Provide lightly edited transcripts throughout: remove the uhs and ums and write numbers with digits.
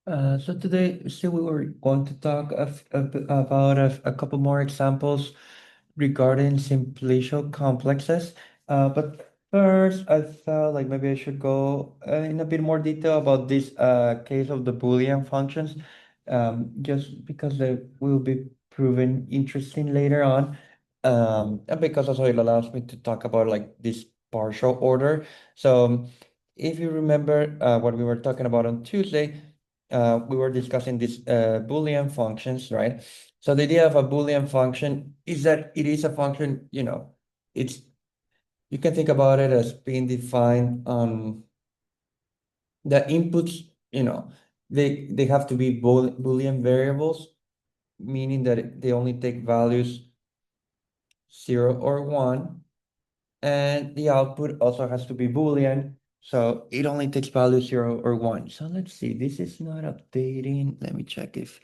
So today, still we were going to talk about a couple more examples regarding simplicial complexes. But first, I felt like maybe I should go in a bit more detail about this case of the Boolean functions, just because they will be proven interesting later on, and because also it allows me to talk about like this partial order. So, if you remember what we were talking about on Tuesday, we were discussing these Boolean functions, right? So the idea of a Boolean function is that it is a function, it's you can think about it as being defined on the inputs, they have to be Boolean variables, meaning that they only take values 0 or 1, and the output also has to be Boolean, so it only takes value 0 or 1. So let's see, this is not updating. Let me check if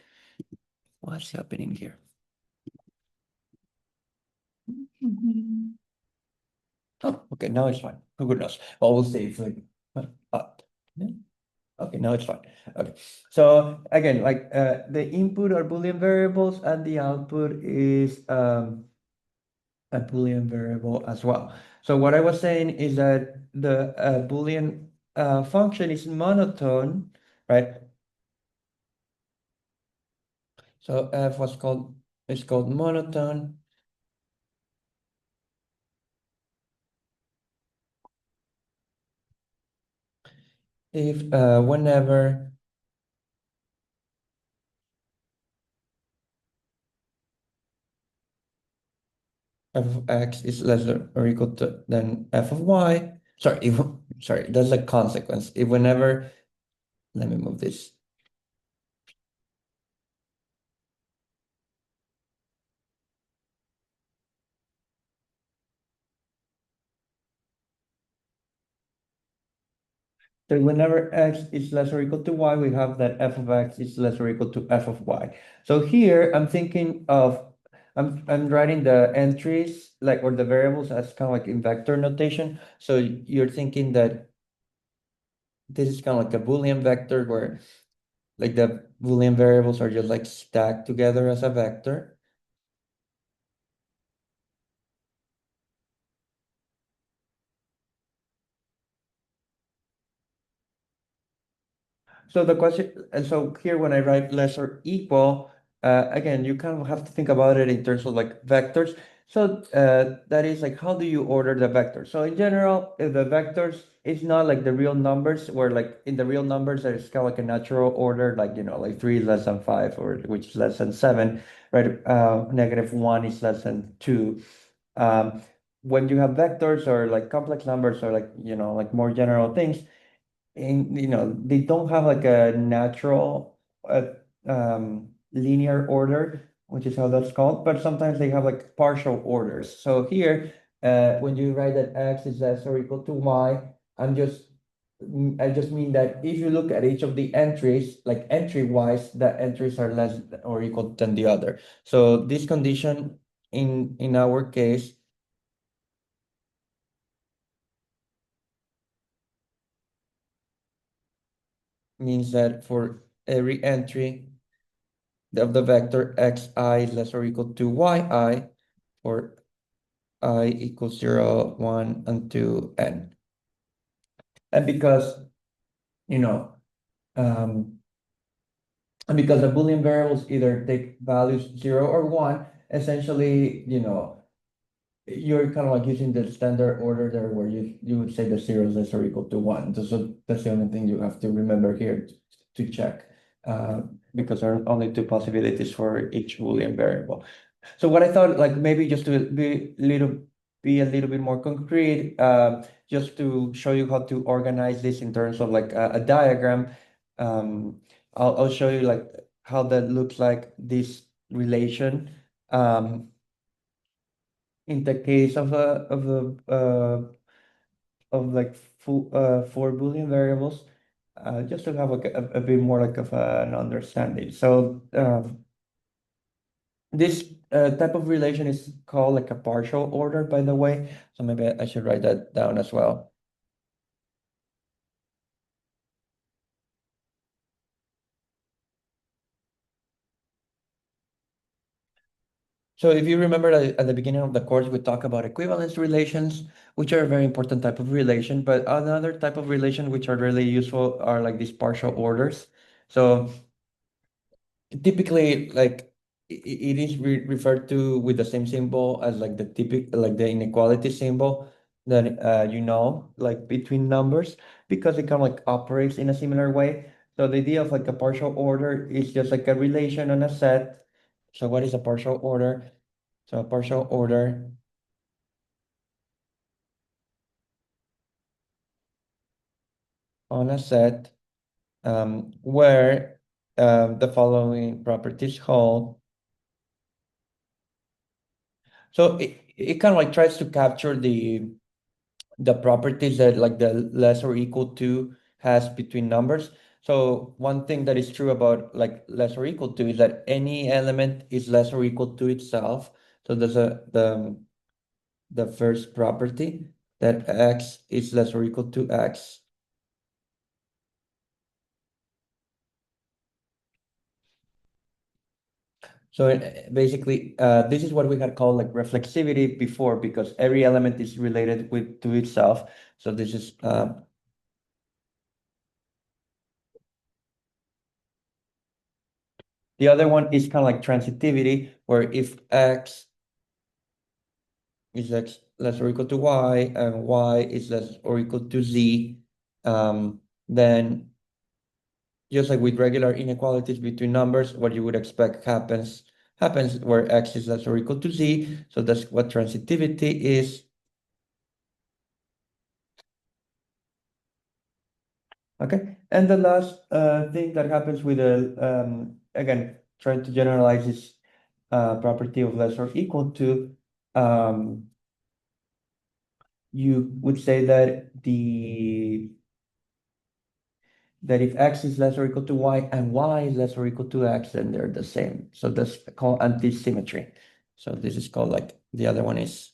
what's happening here. Mhm. Oh, okay, now it's fine. Oh, goodness. Well, we'll see if like up. Yeah. Okay, now it's fine. Okay. So again, like the input are Boolean variables and the output is a Boolean variable as well. So what I was saying is that the Boolean function is monotone, right? So f was called is called monotone if whenever f of x is less or equal to than f of y. Sorry, sorry, that's a consequence. If whenever, let me move this. So whenever x is less or equal to y, we have that f of x is less or equal to f of y. So here I'm thinking of, I'm writing the entries like or the variables as kind of like in vector notation. So you're thinking that this is kind of like a Boolean vector where like the Boolean variables are just like stacked together as a vector. So the question, and so here when I write less or equal, again, you kind of have to think about it in terms of like vectors. So that is like, how do you order the vectors? So in general, if the vectors is not like the real numbers, where like in the real numbers, there's kind of like a natural order, like, like 3 is less than 5, or which is less than 7, right? -1 is less than 2. Um, when you have vectors or like complex numbers or like, like more general things, and they don't have like a natural linear order, which is how that's called, but sometimes they have like partial orders. So here, when you write that x is less or equal to y, I just mean that if you look at each of the entries, like entry wise, the entries are less or equal than the other. So this condition in our case means that for every entry of the vector xi less or equal to yi, or I equals 0, 1, and 2, n. And because, you know, um, and because the Boolean variables either take values 0 or 1, essentially, you're kind of like using the standard order there where you would say the 0 is less or equal to 1. So that's the only thing you have to remember here to check, uh, because there are only two possibilities for each Boolean variable. So what I thought, like maybe just to be a little bit more concrete, just to show you how to organize this in terms of like a diagram. Um, I'll show you like how that looks like this relation. In the case of like four Boolean variables, just to have like a bit more like of an understanding. So this type of relation is called like a partial order, by the way. So maybe I should write that down as well. So if you remember at the beginning of the course, we talk about equivalence relations, which are a very important type of relation, but another type of relation which are really useful are like these partial orders. So typically, like it is referred to with the same symbol as like the like the inequality symbol that like between numbers, because it kind of like operates in a similar way. So the idea of like a partial order is just like a relation on a set. So what is a partial order? So a partial order on a set where the following properties hold. So it kind of like tries to capture the properties that like the less or equal to has between numbers. So one thing that is true about like less or equal to is that any element is less or equal to itself. So there's the first property that x is less or equal to x. So basically, this is what we had called like reflexivity before, because every element is related with to itself. So this is the other one is kind of like transitivity, where if x is x less or equal to y and y is less or equal to z, then just like with regular inequalities between numbers, what you would expect happens where x is less or equal to z. So that's what transitivity is. Okay. And the last thing that happens with again, trying to generalize this property of less or equal to, um, you would say that if x is less or equal to y and y is less or equal to x, then they're the same. So that's called antisymmetry. So this is called like the other one is.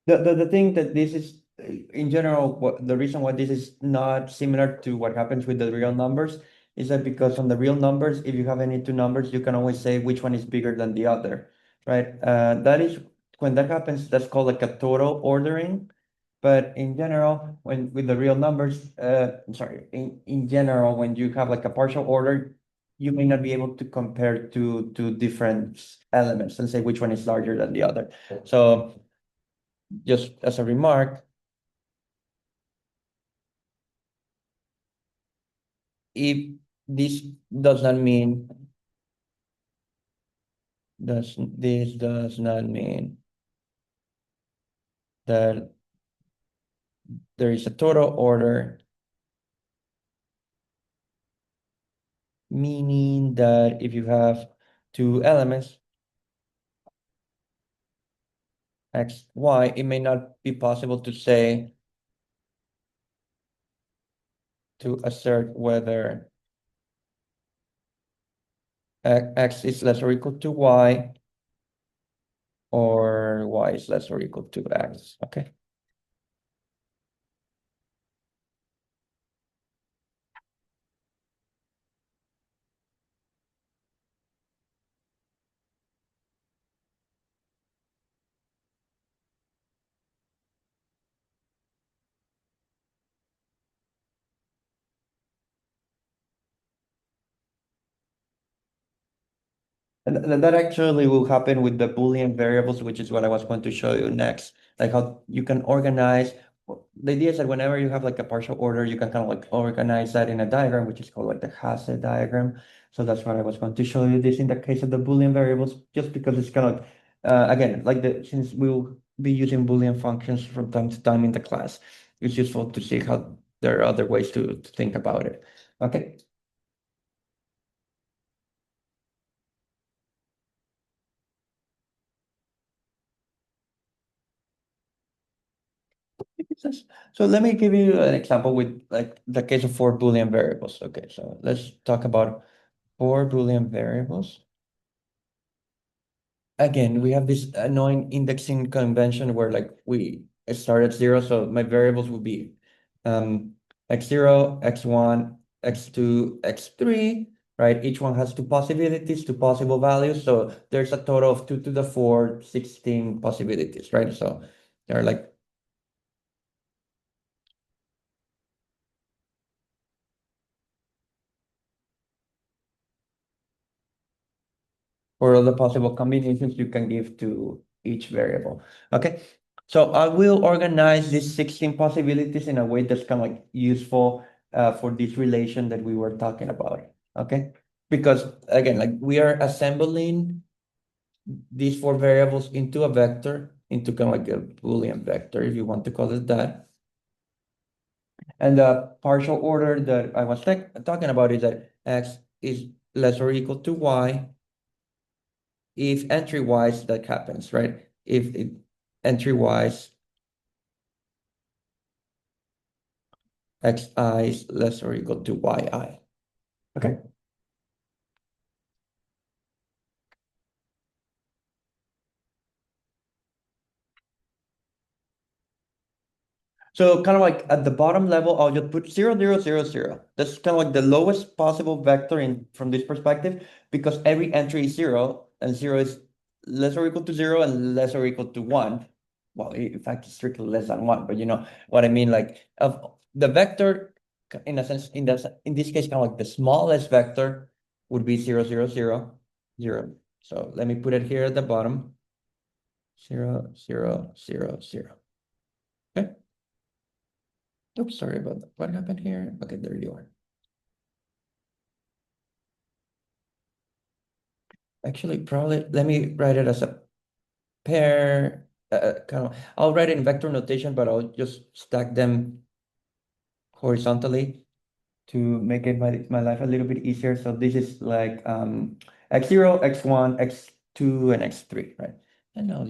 The thing that this is in general, the reason why this is not similar to what happens with the real numbers is that because on the real numbers, if you have any two numbers, you can always say which one is bigger than the other, right? That is when that happens, that's called like a total ordering. But in general, when with the real numbers, sorry, in general, when you have like a partial order, you may not be able to compare two different elements and say which one is larger than the other. So just as a remark, if this does not mean this does not mean that there is a total order, meaning that if you have two elements, x, y, it may not be possible to say to assert whether x is less or equal to y or y is less or equal to x. Okay. And that actually will happen with the Boolean variables, which is what I was going to show you next. Like how you can organize. The idea is that whenever you have like a partial order, you can kind of like organize that in a diagram, which is called like the Hasse diagram. So that's what I was going to show you this in the case of the Boolean variables, just because it's kind of again, like the since be using Boolean functions from time to time in the class. It's useful to see how there are other ways to think about it. Okay. So let me give you an example with like the case of four Boolean variables. Okay, so let's talk about four Boolean variables. Again, we have this annoying indexing convention where like we start at zero, so my variables would be x0, x1, x2, x3, right? Each one has two possibilities, two possible values. So there's a total of 2 to the 4, 16 possibilities, right? So there are like for all the possible combinations you can give to each variable. Okay, so I will organize these 16 possibilities in a way that's kind of like useful for this relation that we were talking about. Okay, because again, like we are assembling these four variables into a vector, into kind of like a Boolean vector, if you want to call it that. And the partial order that I was talking about is that x is less or equal to y if entry-wise that happens, right? If it entry-wise xi is less or equal to yi. Okay. So kind of like at the bottom level, I'll just put 0, 0, 0, 0. That's kind of like the lowest possible vector in from this perspective, because every entry is 0, and 0 is less or equal to 0 and less or equal to 1. Well, in fact, it's strictly less than 1, but you know what I mean? Like of the vector, in a sense, in this case, kind of like the smallest vector would be 0, 0, 0, 0. So let me put it here at the bottom. 0, 0, 0, 0. Okay. Oops, sorry about that. What happened here? Okay, there you are. Actually, probably let me write it as a pair. Kind of, I'll write it in vector notation, but I'll just stack them horizontally to make it my life a little bit easier. So this is like x0, x1, x2, and x3, right? And I'll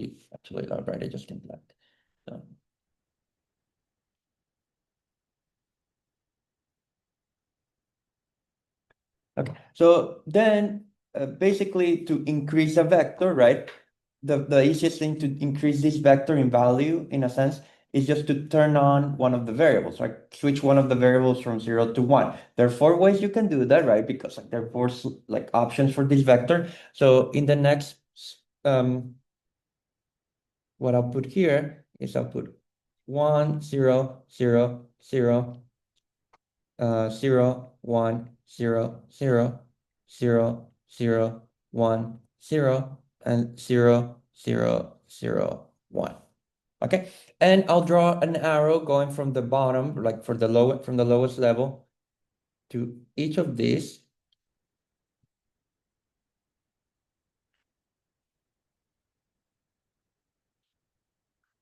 write it just in black. So okay, so then basically to increase a vector, right? The easiest thing to increase this vector in value, in a sense, is just to turn on one of the variables, right? Switch one of the variables from 0 to 1. There are four ways you can do that, right? Because like, there are four like options for this vector. So in the next, um, what I'll put here is I'll put 1, 0, 0, 0, 0, 1, 0, 0, 0, 0, 1, 0, and 0, 0, 0, 1. Okay, and I'll draw an arrow going from the bottom, like for the low from the lowest level to each of these.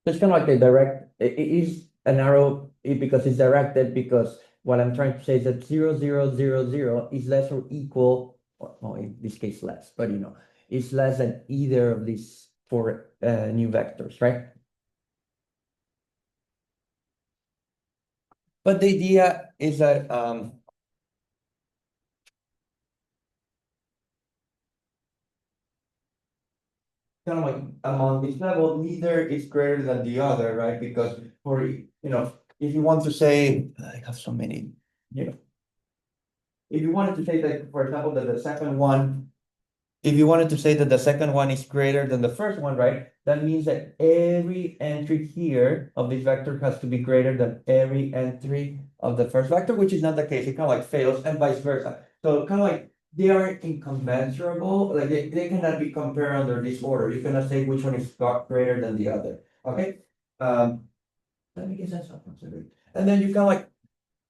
It's kind of like a direct, it is an arrow because it's directed, because what I'm trying to say is that 0, 0, 0, 0 is less or equal, well, in this case less, but you know, it's less than either of these four new vectors, right? But the idea is that kind of like among this level, neither is greater than the other, right? Because for, you know, if you want to say, I have so many, you know, if you wanted to say that, for example, that the second one, if you wanted to say that the second one is greater than the first one, right? That means that every entry here of this vector has to be greater than every entry of the first vector, which is not the case. It kind of like fails, and vice versa. So kind of like they are incommensurable, like they cannot be compared under this order. You cannot say which one is greater than the other. Okay. Um, let me get that something. And then you kind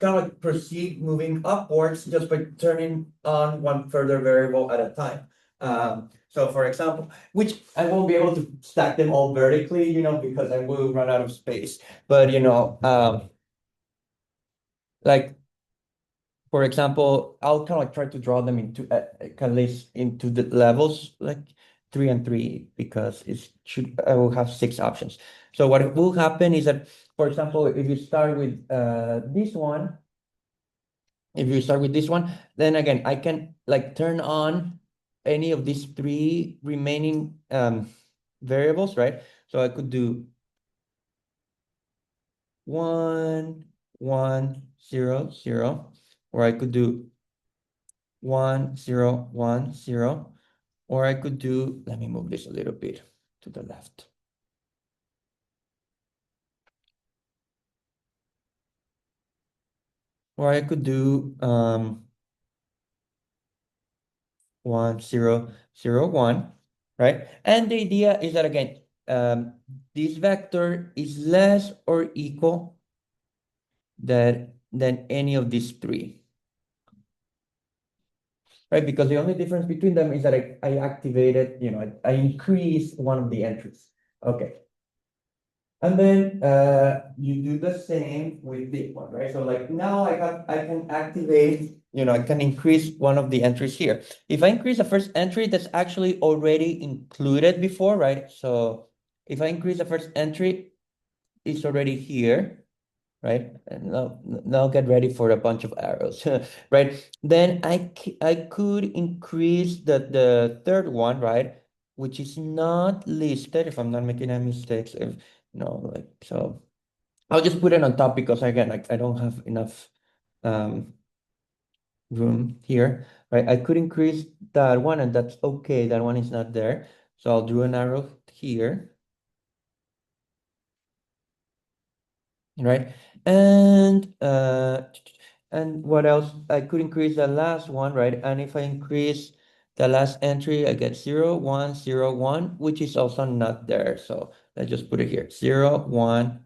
of like proceed moving upwards just by turning on one further variable at a time. So for example, which I won't be able to stack them all vertically, because I will run out of space. But like for example, I'll kind of like try to draw them into at least into the levels like 3 and 3 because it should I will have 6 options. So what will happen is that, for example, if you start with this one, then again I can like turn on any of these 3 remaining variables, right? So I could do 1, 1, 0, 0, or I could do 1, 0, 1, 0, or I could do, let me move this a little bit to the left. Or I could do 1, 0, 0, 1, right? And the idea is that again, this vector is less or equal than any of these 3, right? Because the only difference between them is that I activated, I increased one of the entries. Okay. And then you do the same with this one, right? So like now I can activate, I can increase one of the entries here. If I increase the first entry, that's actually already included before, right? So if I increase the first entry, it's already here, right? And now get ready for a bunch of arrows, right? Then I could increase the third one, right? Which is not listed, if I'm not making any mistakes. If no, like so, I'll just put it on top because again, like I don't have enough um room here, right? I could increase that one, and that's okay. That one is not there, so I'll do an arrow here. Right? And what else? I could increase the last one, right? And if I increase the last entry, I get 0, 1, 0, 1, which is also not there. So let's just put it here. 0, 1,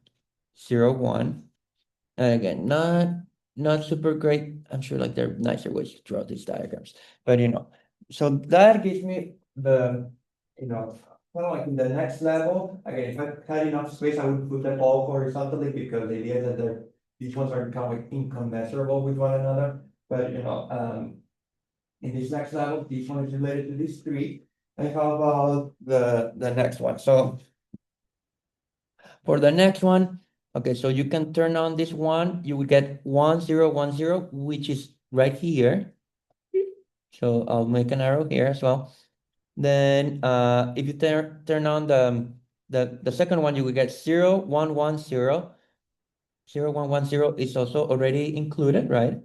0, 1. And again, not super great. I'm sure like there are nicer ways to draw these diagrams. But so that gives me the, kind of like in the next level. Again, if I had enough space, I would put them all horizontally because the idea is that these ones are kind of like incommensurable with one another. But in this next level, this one is related to these 3. And how about the next one? So for the next one, okay, so you can turn on this one, you will get 1, 0, 1, 0, which is right here. So I'll make an arrow here as well. Then if you turn on the second one, you will get 0, 1, 1, 0. 0, 1, 1, 0 is also already included, right?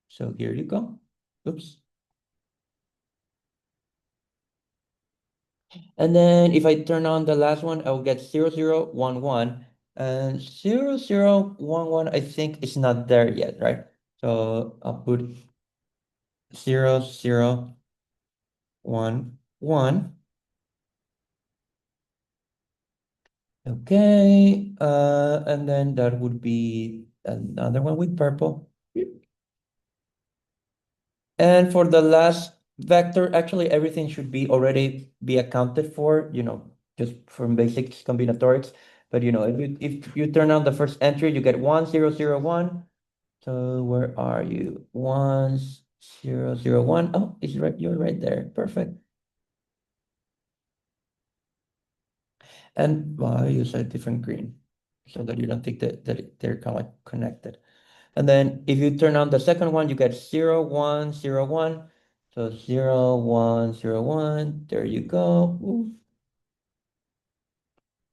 So here you go. Oops. And then if I turn on the last one, I'll get 0, 0, 1, 1. And 0, 0, 1, 1, I think is not there yet, right? So I'll put 0, 0, 1, 1. Okay, and then that would be another one with purple. And for the last vector, actually everything should be already be accounted for, just from basic combinatorics. But if you turn on the first entry, you get 1, 0, 0, 1. So where are you? 1, 0, 0, 1. Oh, it's right, you're right there. Perfect. And well, I use a different green so that you don't think that they're kind of like connected. And then if you turn on the second one, you get 0, 1, 0, 1. So 0, 1, 0, 1. There you go. Ooh.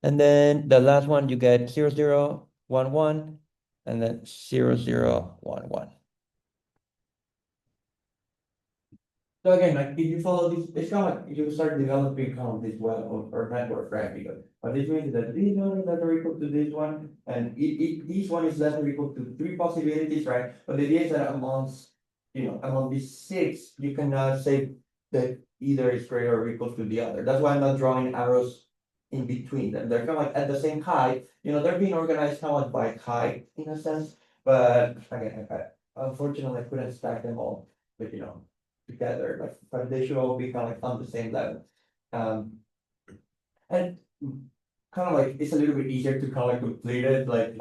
And then the last one, you get 0, 0, 1, 1, and then 0, 0, 1, 1. So again, like if you follow this, it's kind of like you start developing kind of this web or network, right? Because what this means is that this one is less or equal to this one, and this one is less or equal to 3 possibilities, right? But the idea is that among these 6, you cannot say that either is greater or equal to the other. That's why I'm not drawing arrows in between them. They're kind of like at the same height. They're being organized kind of like by height in a sense. But again, unfortunately, I couldn't stack them all. But together, like but they should all be kind of like on the same level. Um, and kind of like it's a little bit easier to kind of like complete it, like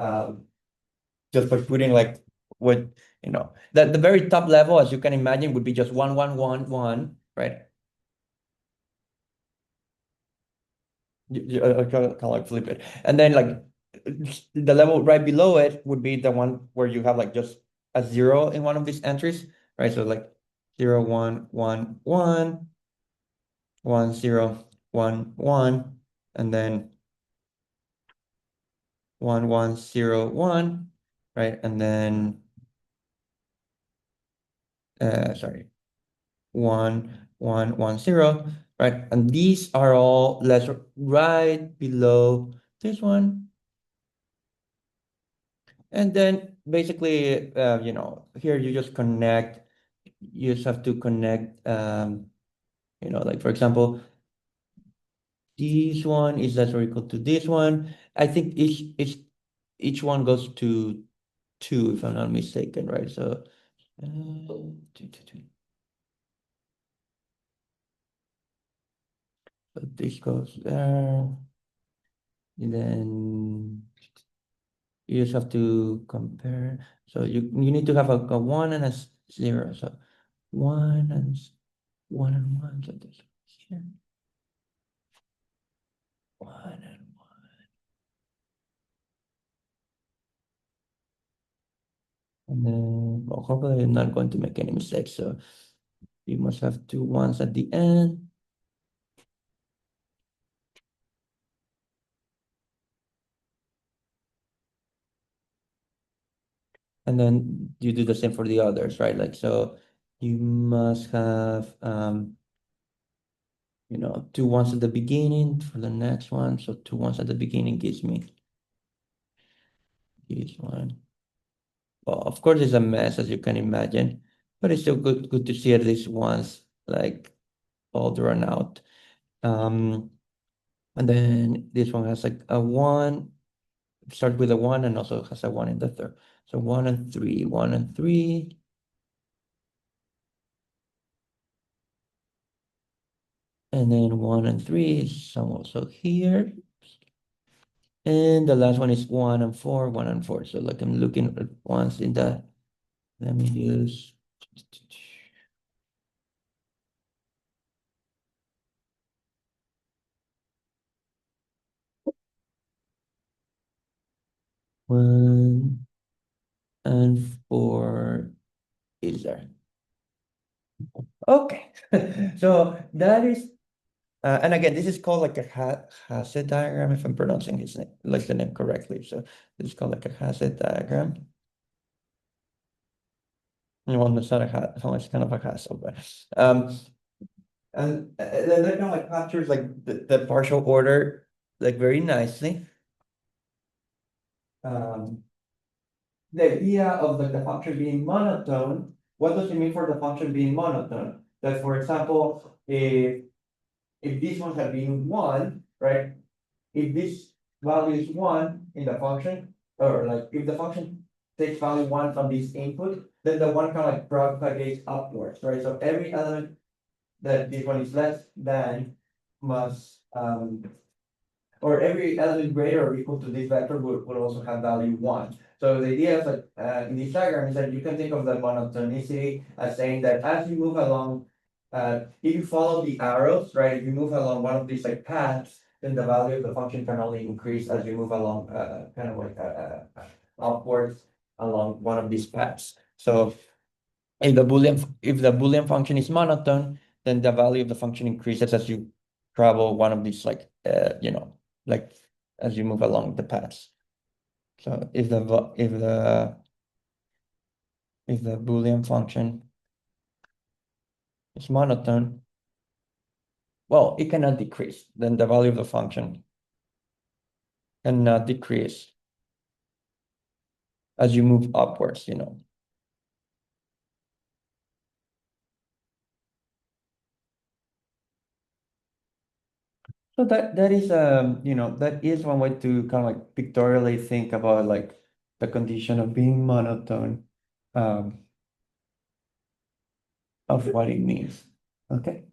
just by putting like what the very top level, as you can imagine, would be just 1 1 1 1, right? Kind of like flip it, and then like the level right below it would be the one where you have like just a zero in one of these entries, right? So like 0 1 1 1 1 0 1 1, and then 1 1 0 1, right? And then sorry, 1 1 1 0, right? And these are all lesser right below this one. And then basically, here you just connect, you just have to connect, like for example, this one is less or equal to this one. I think each one goes to two, if I'm not mistaken, right? So, two, two, two. So this goes there, and then you just have to compare. So you need to have a one and a zero. So one and one and one. So this here. One and one. And then, well, hopefully I'm not going to make any mistakes. So you must have two ones at the end. And then you do the same for the others, right? Like, so you must have, two ones at the beginning for the next one. So two ones at the beginning gives me this one. Well, of course, it's a mess, as you can imagine, but it's still good to see at least once, like all drawn out. Um, and then this one has like a one, start with a one, and also has a one in the third. So 1 and 3, 1 and 3. And then 1 and 3 is some also here. And the last one is 1 and 4, 1 and 4. So like I'm looking at ones in the, let me use. One and four is there. Okay. So that is, and again, this is called like a Hasse diagram, if I'm pronouncing his name, like the name correctly. So this is called like a Hasse diagram. Well, it's not a it's kind of a hassle, but and then that kind of like captures like the partial order like very nicely. Um, the idea of like the function being monotone, what does it mean for the function being monotone? That for example, if this one had been one, right? If this value is one in the function, or like if the function takes value one from this input, then the one kind of like propagates upwards, right? So every element that this one is less than must or every element greater or equal to this vector would also have value one. So the idea is that in this diagram is that you can think of the monotonicity as saying that as you move along, if you follow the arrows, right, if you move along one of these like paths, then the value of the function can only increase as you move along kind of like upwards along one of these paths. So if the Boolean function is monotone, then the value of the function increases as you travel one of these like like as you move along the paths. So if the Boolean function is monotone, well, it cannot decrease. Then the value of the function cannot decrease as you move upwards. So that is one way to kind of like pictorially think about like the condition of being monotone. Um, of what it means. Okay.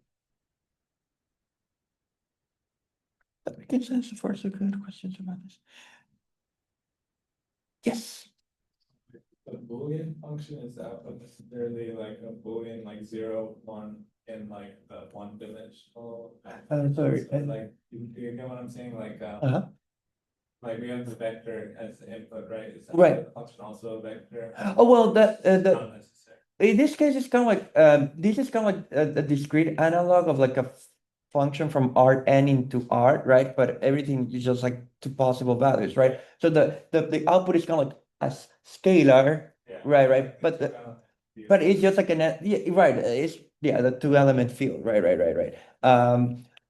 That makes sense for some good questions about this. Yes. A Boolean function is that necessarily like a Boolean like 0, 1 in like the one dimensional? Sorry. So, like you get what I'm saying? Uh-huh. Like we have the vector as the input, right? Is that Right. function also a vector? Oh, well, that Not necessary. in this case, it's kind of like this is kind of like a discrete analog of like a function from Rn into R, right? But everything is just like two possible values, right? So the output is kind of like a scalar, Yeah. right, right? But It's kind of but it's just like yeah, right. It's yeah, the two element field, right, right, right, right.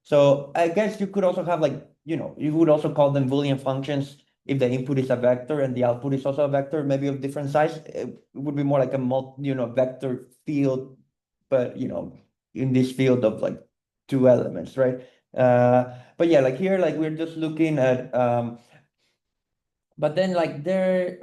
So I guess you could also have like, you would also call them Boolean functions if the input is a vector and the output is also a vector, maybe of different size. It would be more like a vector field, but in this field of like two elements, right? But yeah, like here, like we're just looking at but then like there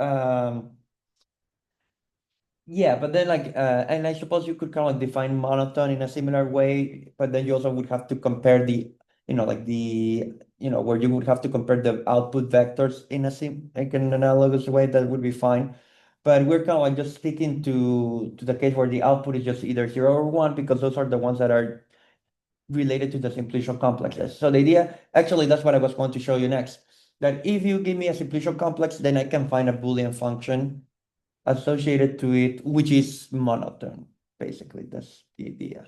yeah, but then like and I suppose you could kind of like define monotone in a similar way, but then you also would have to compare like where you would have to compare the output vectors in a like an analogous way that would be fine. But we're kind of like just sticking to the case where the output is just either 0 or 1 because those are the ones that are related to the simplicial complexes. So the idea, actually, that's what I was going to show you next. That if you give me a simplicial complex, then I can find a Boolean function associated to it, which is monotone. Basically, that's the idea.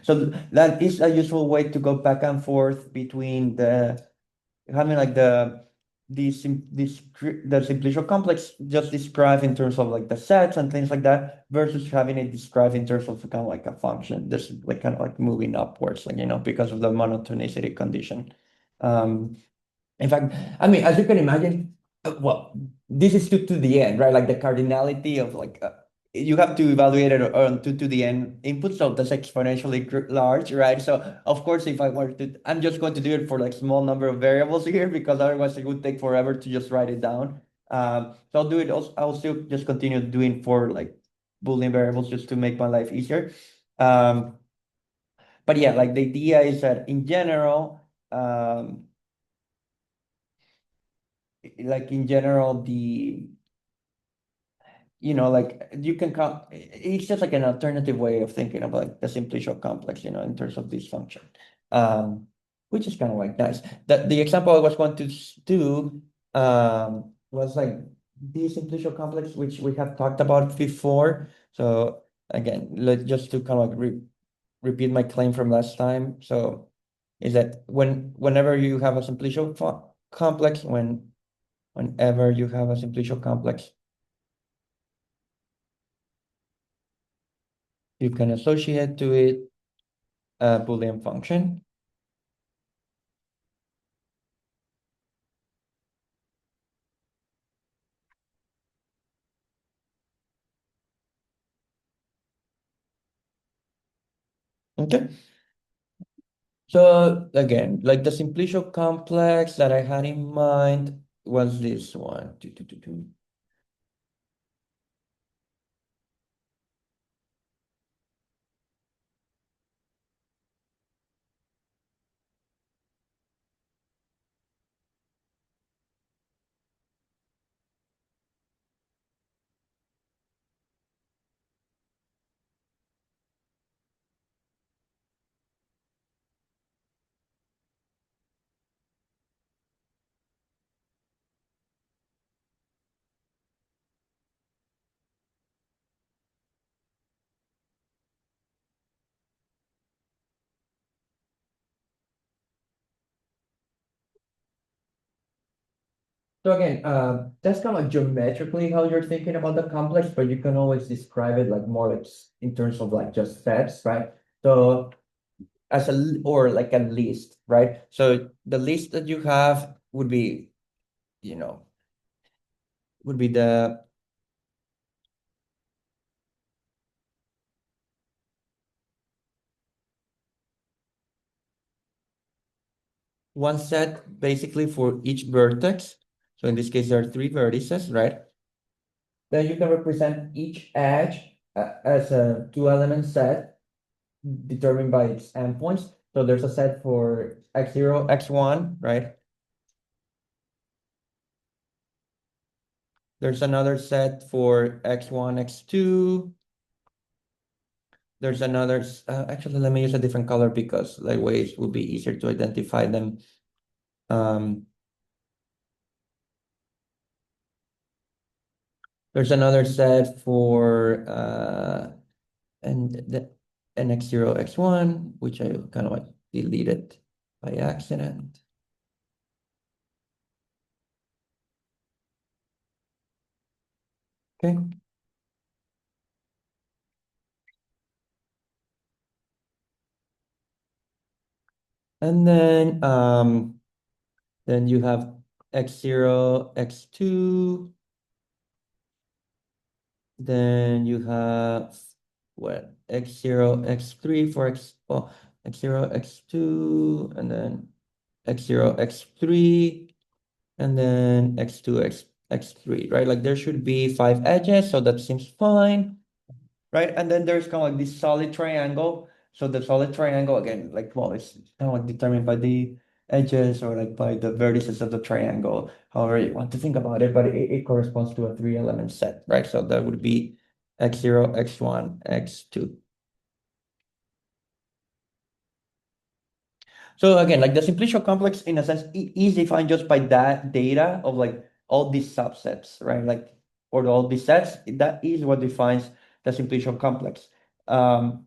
So that is a useful way to go back and forth between having like the simplicial complex just described in terms of like the sets and things like that versus having it described in terms of kind of like a function. This like kind of like moving upwards, like because of the monotonicity condition. Um, in fact, I mean, as you can imagine, well, this is to the end, right? Like the cardinality of like you have to evaluate it on to the end input, so that's exponentially large, right? So of course, if I were to, I'm just going to do it for like small number of variables here because otherwise it would take forever to just write it down. So I'll do it. Also, I'll still just continue doing for like Boolean variables just to make my life easier. Um, but yeah, like the idea is that in general. Like in general like you can come it's just like an alternative way of thinking about like the simplicial complex in terms of this function, um which is kind of like nice. The example I was going to do was like the simplicial complex, which we have talked about before. So again, just to kind of like repeat my claim from last time. So is that whenever you have a simplicial complex, whenever you have a simplicial complex, you can associate to it a Boolean function. Okay. So again, like the simplicial complex that I had in mind was this one. So again, that's kind of like geometrically how you're thinking about the complex, but you can always describe it like more like in terms of like just sets, right? So or like a list, right? So the list that you have you know, would be the one set basically for each vertex. So in this case, there are three vertices, right? Then you can represent each edge as a two-element set determined by its endpoints. So there's a set for x0, x1, right? There's another set for x1, x2. There's another, actually, let me use a different color because like ways will be easier to identify them. Um, there's another set for and the an x0, x1, which I kind of like deleted by accident. Okay. And then you have x0, x2. Then you have what x0, x3 for x0, x2, and then x0, x3, and then x2, x3, right? Like there should be five edges, so that seems fine. Right? And then there's kind of like this solid triangle. So the solid triangle again, like well, it's kind of like determined by the edges or like by the vertices of the triangle, however you want to think about it, but it corresponds to a three-element set, right? So that would be x0, x1, x2. So again, like the simplicial complex in a sense is defined just by that data of like all these subsets, right? Like or all these sets, that is what defines the simplicial complex. Um,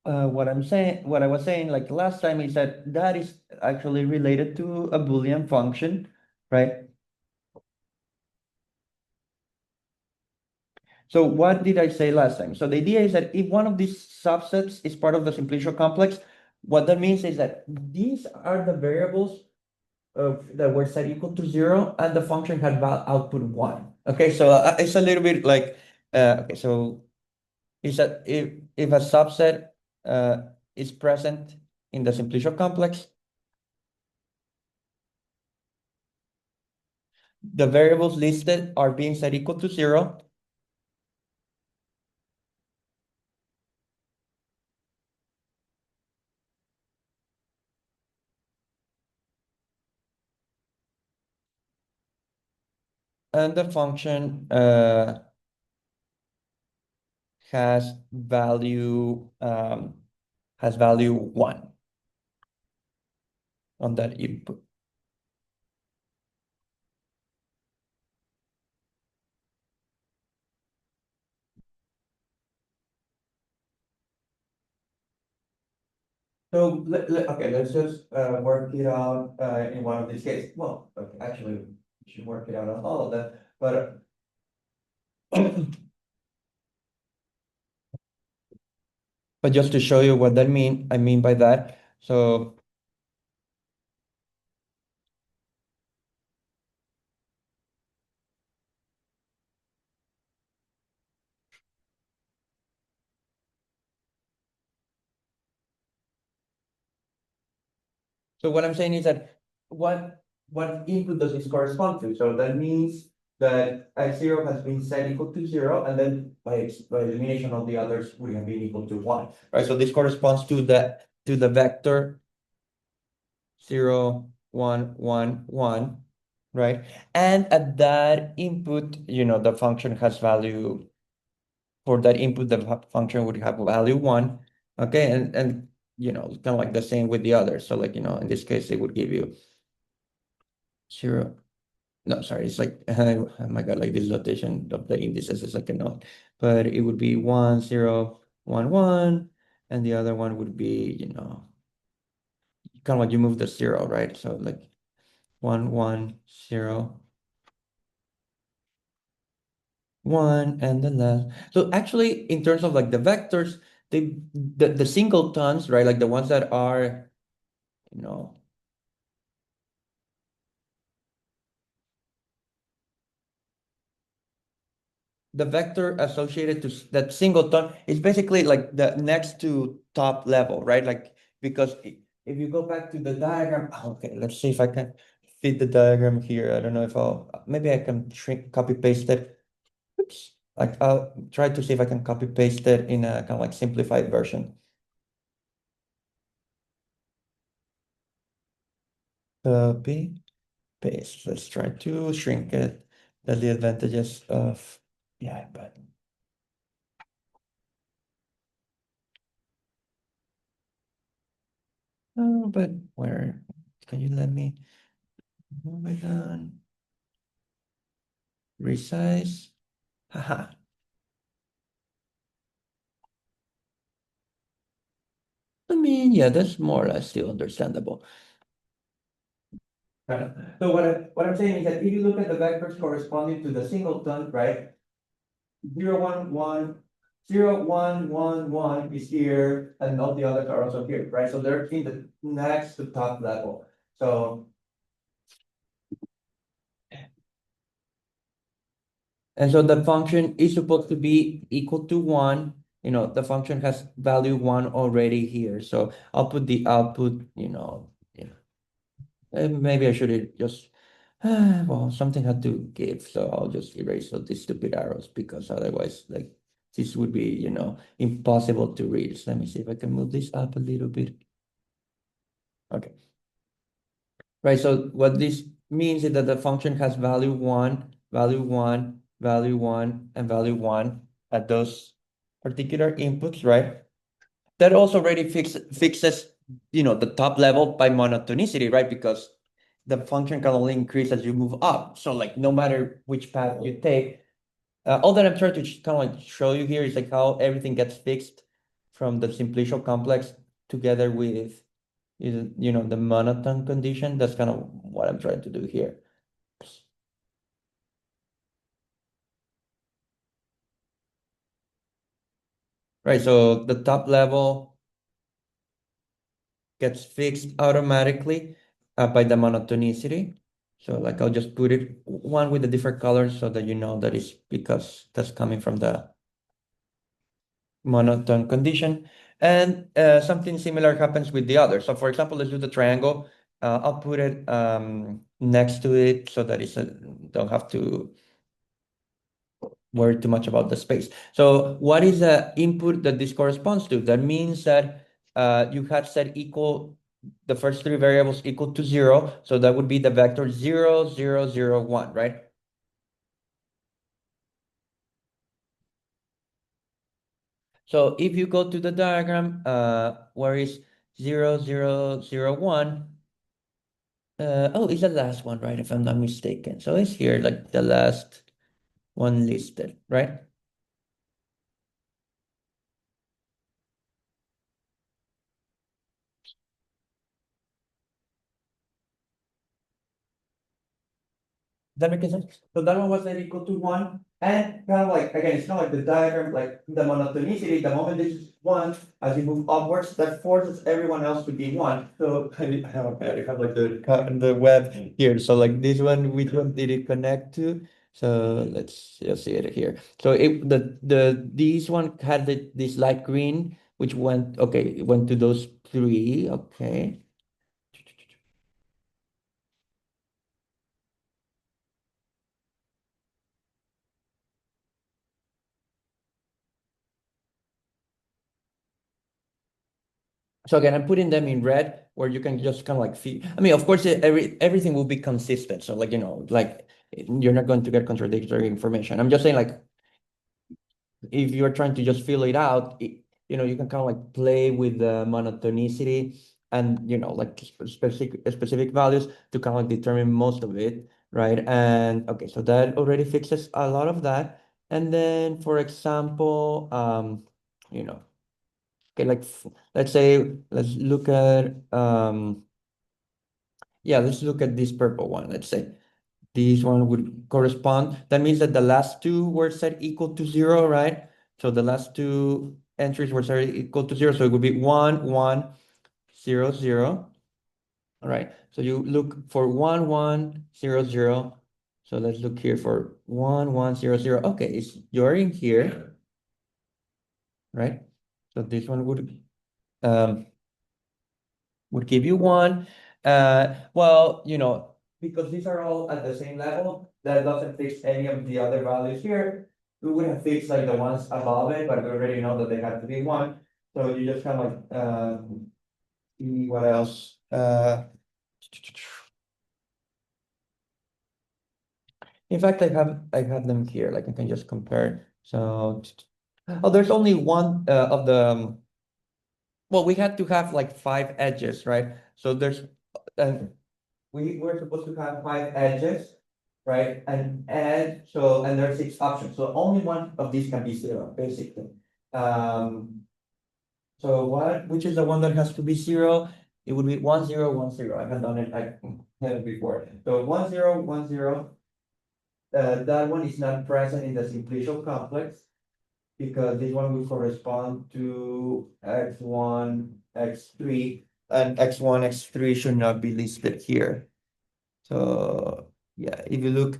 what I was saying like last time is that that is actually related to a Boolean function, right? So what did I say last time? So the idea is that if one of these subsets is part of the simplicial complex, what that means is that these are the variables that were set equal to zero, and the function had output one. Okay, so it's a little bit like okay, so is that if a subset is present in the simplicial complex, the variables listed are being set equal to zero, and the function has value one on that input. So okay, let's just work it out in one of these cases. Well, okay, actually, we should work it out on all of them, but but just to show you what I mean by that. So what I'm saying is that what input does this correspond to? So that means that x0 has been set equal to zero, and then by elimination of the others would have been equal to one, right? So this corresponds to the vector 0, 1, 1, 1, right? And at that input, the function has value for that input, the function would have value one. Okay, and kind of like the same with the others. So like, in this case, it would give you zero. No, sorry, it's like oh my God, like this notation of the indices is like a note, but it would be 1, 0, 1, 1, and the other one would be, kind of like you move the zero, right? So like 1, 1, 0, 1, and then last. So actually, in terms of like the vectors, the singletons, right? Like the ones that are, you know, the vector associated to that singleton is basically like the next to top level, right? Like because if you go back to the diagram, okay, let's see if I can fit the diagram here. I don't know if maybe I can shrink, copy paste it. Oops. Like I'll try to see if I can copy paste it in a kind of like simplified version. Copy, paste. Let's try to shrink it. That's the advantages of, yeah, but oh, but where can you let me move it on? Resize. Haha. I mean, yeah, that's more or less still understandable. Right. So what I'm saying is that if you look at the vectors corresponding to the singleton, right? 0, 1, 1, 0, 1, 1, 1 is here, and all the others are also here, right? So they're in the next to top level. So, and so the function is supposed to be equal to one. The function has value one already here. So I'll put the output, maybe I should have just, well, something had to give, so I'll just erase all these stupid arrows because otherwise, like, this would be, impossible to read. So let me see if I can move this up a little bit. Okay. Right, so what this means is that the function has value one, value one, value one, and value one at those particular inputs, right? That also already fixes, the top level by monotonicity, right? Because the function can only increase as you move up. So like no matter which path you take, all that I'm trying to kind of like show you here is like how everything gets fixed from the simplicial complex together with the monotone condition. That's kind of what I'm trying to do here. Right, so the top level gets fixed automatically by the monotonicity. So like I'll just put it one with a different color so that you know that it's because that's coming from the monotone condition. And something similar happens with the other. So for example, let's do the triangle. I'll put it next to it so that don't have to worry too much about the space. So what is the input that this corresponds to? That means that you have set the first three variables equal to 0. So that would be the vector 0, 0, 0, 1, right? So if you go to the diagram, where is 0, 0, 0, 1? Oh, it's the last one, right? If I'm not mistaken. So it's here, like the last one listed, right? That makes sense. So that one was then equal to one. And kind of like, again, it's kind of like the diagram, like the monotonicity, the moment this is one, as you move upwards, that forces everyone else to be one. So I have like the web here. So like this one, which one did it connect to? So let's just see it here. So these one had this light green, which it went to those three. Okay. So again, I'm putting them in red where you can just kind of like feel. I mean, of course, everything will be consistent. So like, like you're not going to get contradictory information. I'm just saying like, if you're trying to just fill it out, you can kind of like play with the monotonicity and, like specific values to kind of like determine most of it, right? And okay, so that already fixes a lot of that. And then, for example, you know, okay, like let's say let's look at yeah, let's look at this purple one. Let's say this one would correspond. That means that the last two were set equal to 0, right? So the last two entries were set equal to 0. So it would be 1, 1, 0, 0. All right. So you look for 1, 1, 0, 0. So let's look here for 1, 1, 0, 0. Okay, you're in here, right? So this one um would give you one. Well, because these are all at the same level, that doesn't fix any of the other values here. we would have fixed like the ones above it, but we already know that they have to be one. So you just kind of like, see what else, in fact, I have them here, like I can just compare. So, oh, there's only one, of the, well, we had to have like five edges, right? So there's, and we were supposed to have five edges, right? And edge, so, and there's six options, so only one of these can be zero, basically. Um, so what, which is the one that has to be zero? It would be 1 0 1 0. I haven't done it, I had it before. So 1 0 1 0, that one is not present in the simplicial complex because this one will correspond to x1, x3, and x1, x3 should not be listed here. So yeah, if you look,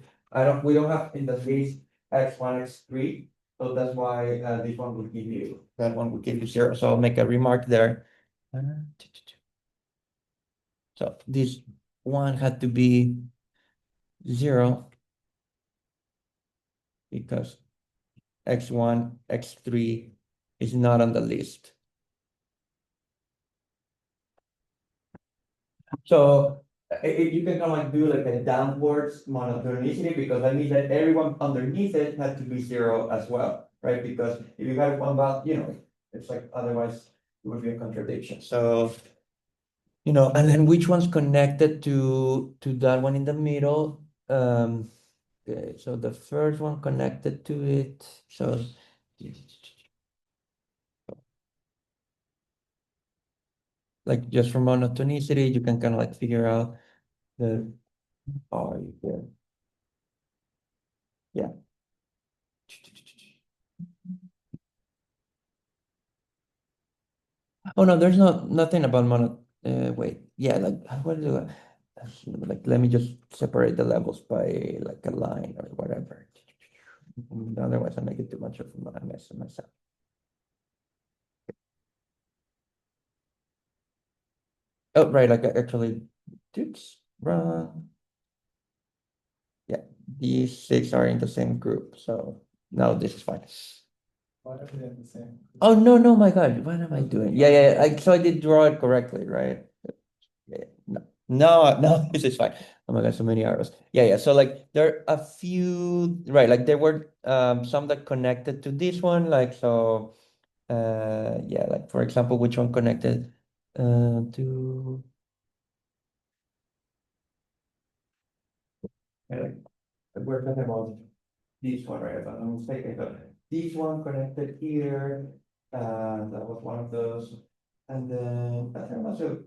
we don't have in the list x1, x3, so that's why, this one will give you, that one will give you zero. So I'll make a remark there. So this one had to be zero because x1, x3 is not on the list. So you can kind of like do like a downwards monotonicity because that means that everyone underneath it had to be zero as well, right? Because if you have one value, it's like otherwise it would be a contradiction. So, and then which one's connected to that one in the middle? Okay, so the first one connected to it. So like just from monotonicity, you can kind of like figure out the R there. Yeah. Oh no, there's nothing about mono. Wait, yeah, like what do I? Like let me just separate the levels by like a line or whatever. Otherwise, I make it too much of a mess of myself. Oh, right, like actually, oops, wrong. Yeah, these six are in the same group, so now this is fine. Why are they in the same? Oh no, no, my God, what am I doing? Yeah, yeah, so I did draw it correctly, right? Yeah, no, no, no, this is fine. Oh my God, so many arrows. Yeah, yeah. So like there are a few, right? Like there were some that connected to this one, like so yeah, like for example, which one connected to like we're talking about this one, right? If I'm not mistaken, but this one connected here, that was one of those. And then there must have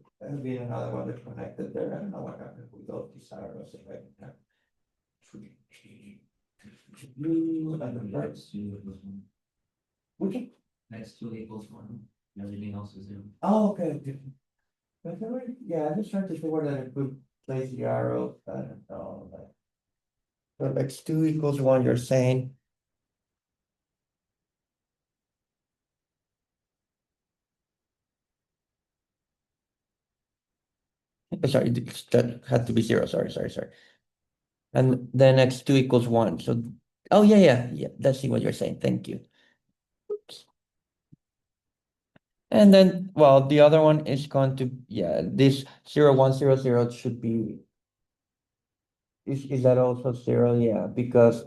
been another one that connected there. I don't know what happened with all these arrows. If I can have blue and the red. Which one? Next two equals one, everything else is zero. Oh, okay. Okay. But yeah, I'm just trying to see where that I could place the arrow. I don't know. So x2 equals 1, you're saying? Sorry, that had to be 0. Sorry, sorry, sorry. And then x2 equals 1. So, oh, yeah, yeah, yeah. That's what you're saying. Thank you. Oops. And then, well, the other one is going to, yeah, this 0 1 0 0 should be, is that also 0? Yeah, because,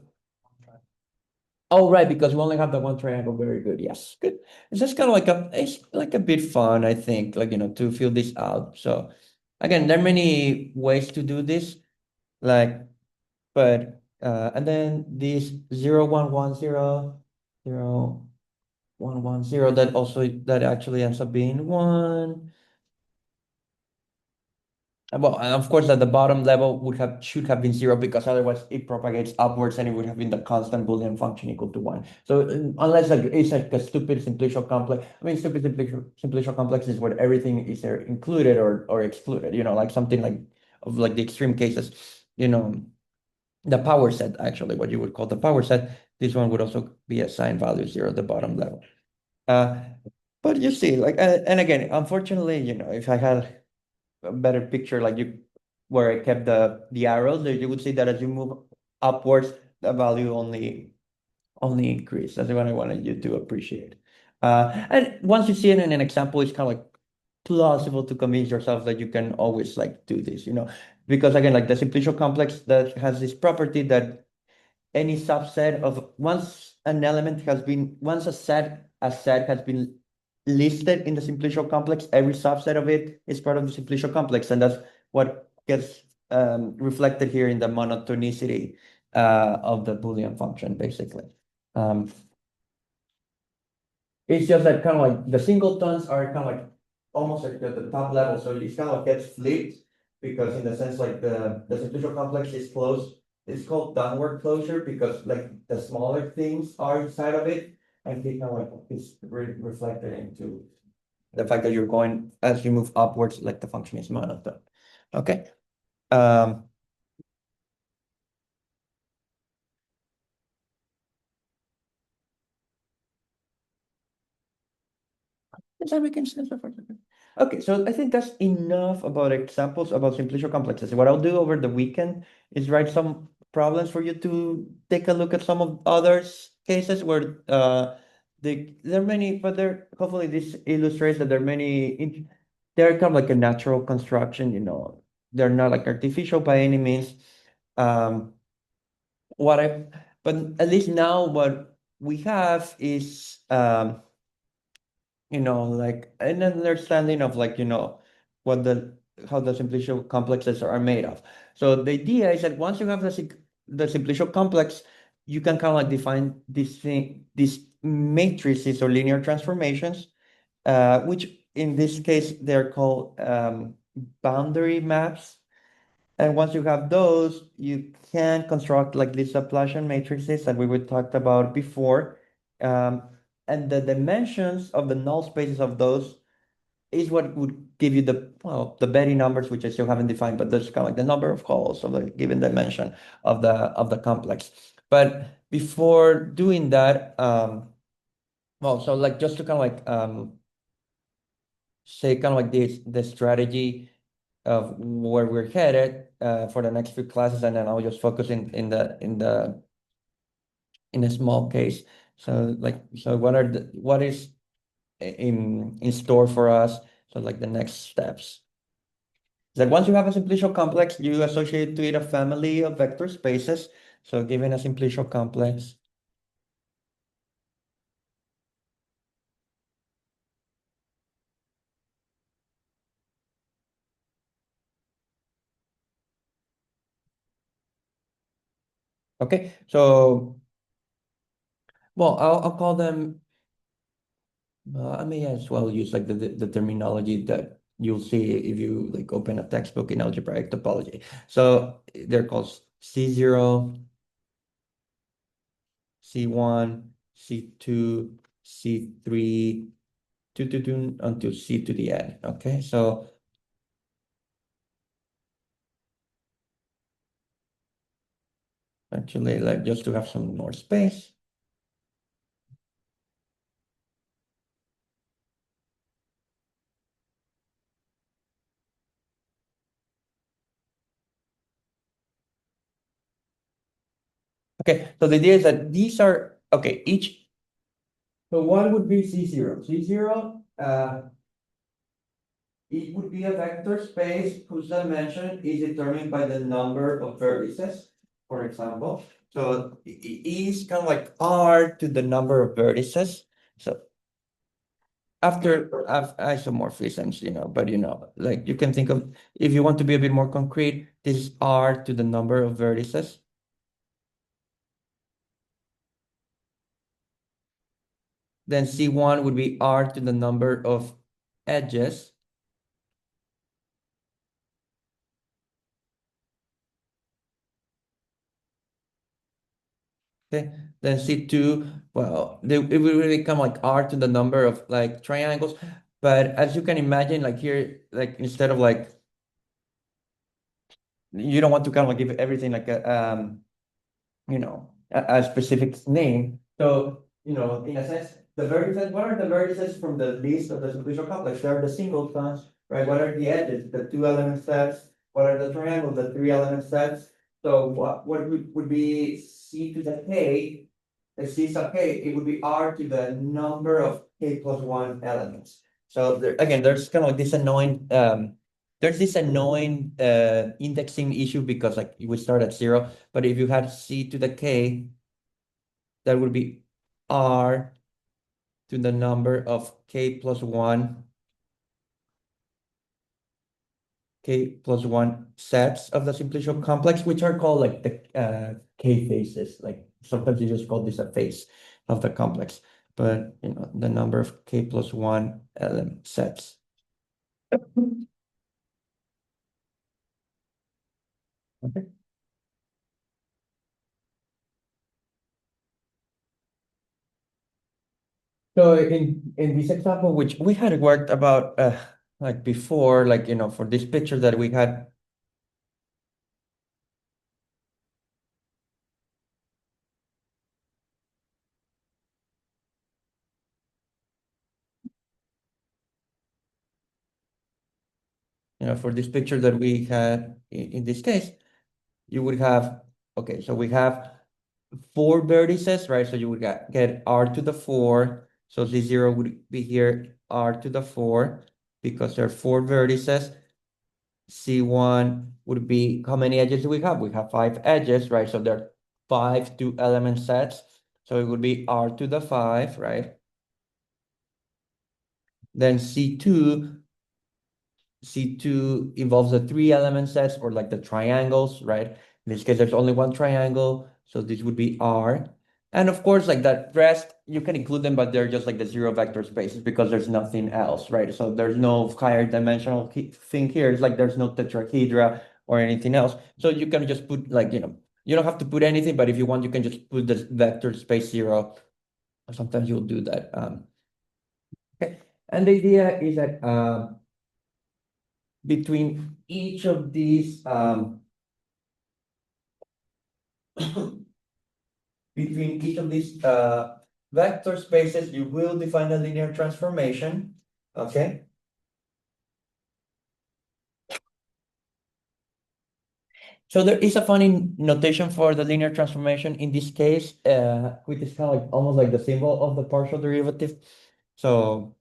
oh, right, because we only have the one triangle. Very good. Yes, good. It's just kind of like it's like a bit fun, I think, like, to fill this out. So again, there are many ways to do this, like, but, and then this 0 1 1 0 0 1 1 0, that actually ends up being 1. Well, and of course, at the bottom level should have been 0 because otherwise it propagates upwards and it would have been the constant Boolean function equal to 1. So unless like it's like a stupid simplicial complex, I mean, stupid simplicial complex is where everything is either included or excluded. Like something like of like the extreme cases. The power set, actually, what you would call the power set. This one would also be assigned value 0 at the bottom level. Uh, but you see, like, and again, unfortunately, if I had a better picture, like where I kept the arrows, you would see that as you move upwards, the value only increase. That's what I wanted you to appreciate. And once you see it in an example, it's kind of like plausible to convince yourself that you can always like do this, because again, like the simplicial complex that has this property that any subset of once a set has been listed in the simplicial complex, every subset of it is part of the simplicial complex, and that's what gets reflected here in the monotonicity of the Boolean function, basically. Um, it's just that kind of like the singletons are kind of like almost like at the top level, so it's kind of like gets flipped because in the sense like the simplicial complex is closed. It's called downward closure because like the smaller things are inside of it, and it kind of like it's reflected into the fact that you're going as you move upwards, like the function is monotone. Okay. Um, Is that making sense so far? Okay, so I think that's enough about examples about simplicial complexes. What I'll do over the weekend is write some problems for you to take a look at some of others cases where there are many, but there hopefully this illustrates that there are they're kind of like a natural construction, they're not like artificial by any means. Um, what I but at least now what we have is like an understanding of like, what how the simplicial complexes are made of. So the idea is that once you have the simplicial complex, you can kind of like define these matrices or linear transformations, which in this case they're called boundary maps. And once you have those, you can construct like these Laplacian matrices that we were talked about before. Um, and the dimensions of the null spaces of those is what would give you the Betty numbers, which I still haven't defined, but that's kind of like the number of calls of the given dimension of the complex. But before doing that, so like just to kind of like say kind of like the strategy of where we're headed for the next few classes, and then I'll just focus in a small case. So what is in store for us? So like the next steps is that once you have a simplicial complex, you associate to it a family of vector spaces. So given a simplicial complex, okay. So well, I'll call them. I may as well use like the terminology that you'll see if you like open a textbook in algebraic topology. So they're called C0, C1, C2, C3, 2 until C to the n. Okay, so actually, like just to have some more space. Okay, so the idea is that these are okay. So what would be C0? C0, it would be a vector space whose dimension is determined by the number of vertices, for example. So it is kind of like R to the number of vertices. So after isomorphisms, but like you can think of, if you want to be a bit more concrete, this is R to the number of vertices. Then C1 would be R to the number of edges. Okay, then C2, well, it will really come like R to the number of like triangles. But as you can imagine, like here, like instead of like, you don't want to kind of like give everything like a specific name. So, in a sense, what are the vertices from the list of the simplicial complex? They are the singletons, right? What are the edges? The two element sets. What are the triangles? The three element sets. So what would be C to the K let's see some k, it would be r to the number of k plus one elements. So there, again, there's kind of like this annoying there's this annoying indexing issue because like we start at 0, but if you had c to the k, that would be r to the number of k plus 1 sets of the simplicial complex, which are called like the k faces. Like sometimes you just call this a face of the complex, but you know the number of k plus 1 element sets. Okay. So in this example, which we had worked about like before, like you know, for this picture that we had, you know, for this picture that we had in this case, you would have, okay, so we have 4 vertices, right? So you would get r to the 4. So the 0 would be here, r to the 4, because there are 4 vertices. C1 would be, how many edges do we have? We have 5 edges, right? So there are 5 2-element sets. So it would be r to the 5, right? Then C2 involves the 3-element sets or like the triangles, right? In this case, there's only one triangle, so this would be R. And of course, like that rest, you can include them, but they're just like the 0 vector spaces because there's nothing else, right? So there's no higher dimensional thing here. It's like there's no tetrahedra or anything else. So you can just put like, you know, you don't have to put anything, but if you want, you can just put the vector space 0. Sometimes you'll do that. Okay. And the idea is that between each of these between each of these vector spaces, you will define a linear transformation. Okay. So there is a funny notation for the linear transformation in this case, which is kind of like almost like the symbol of the partial derivative. So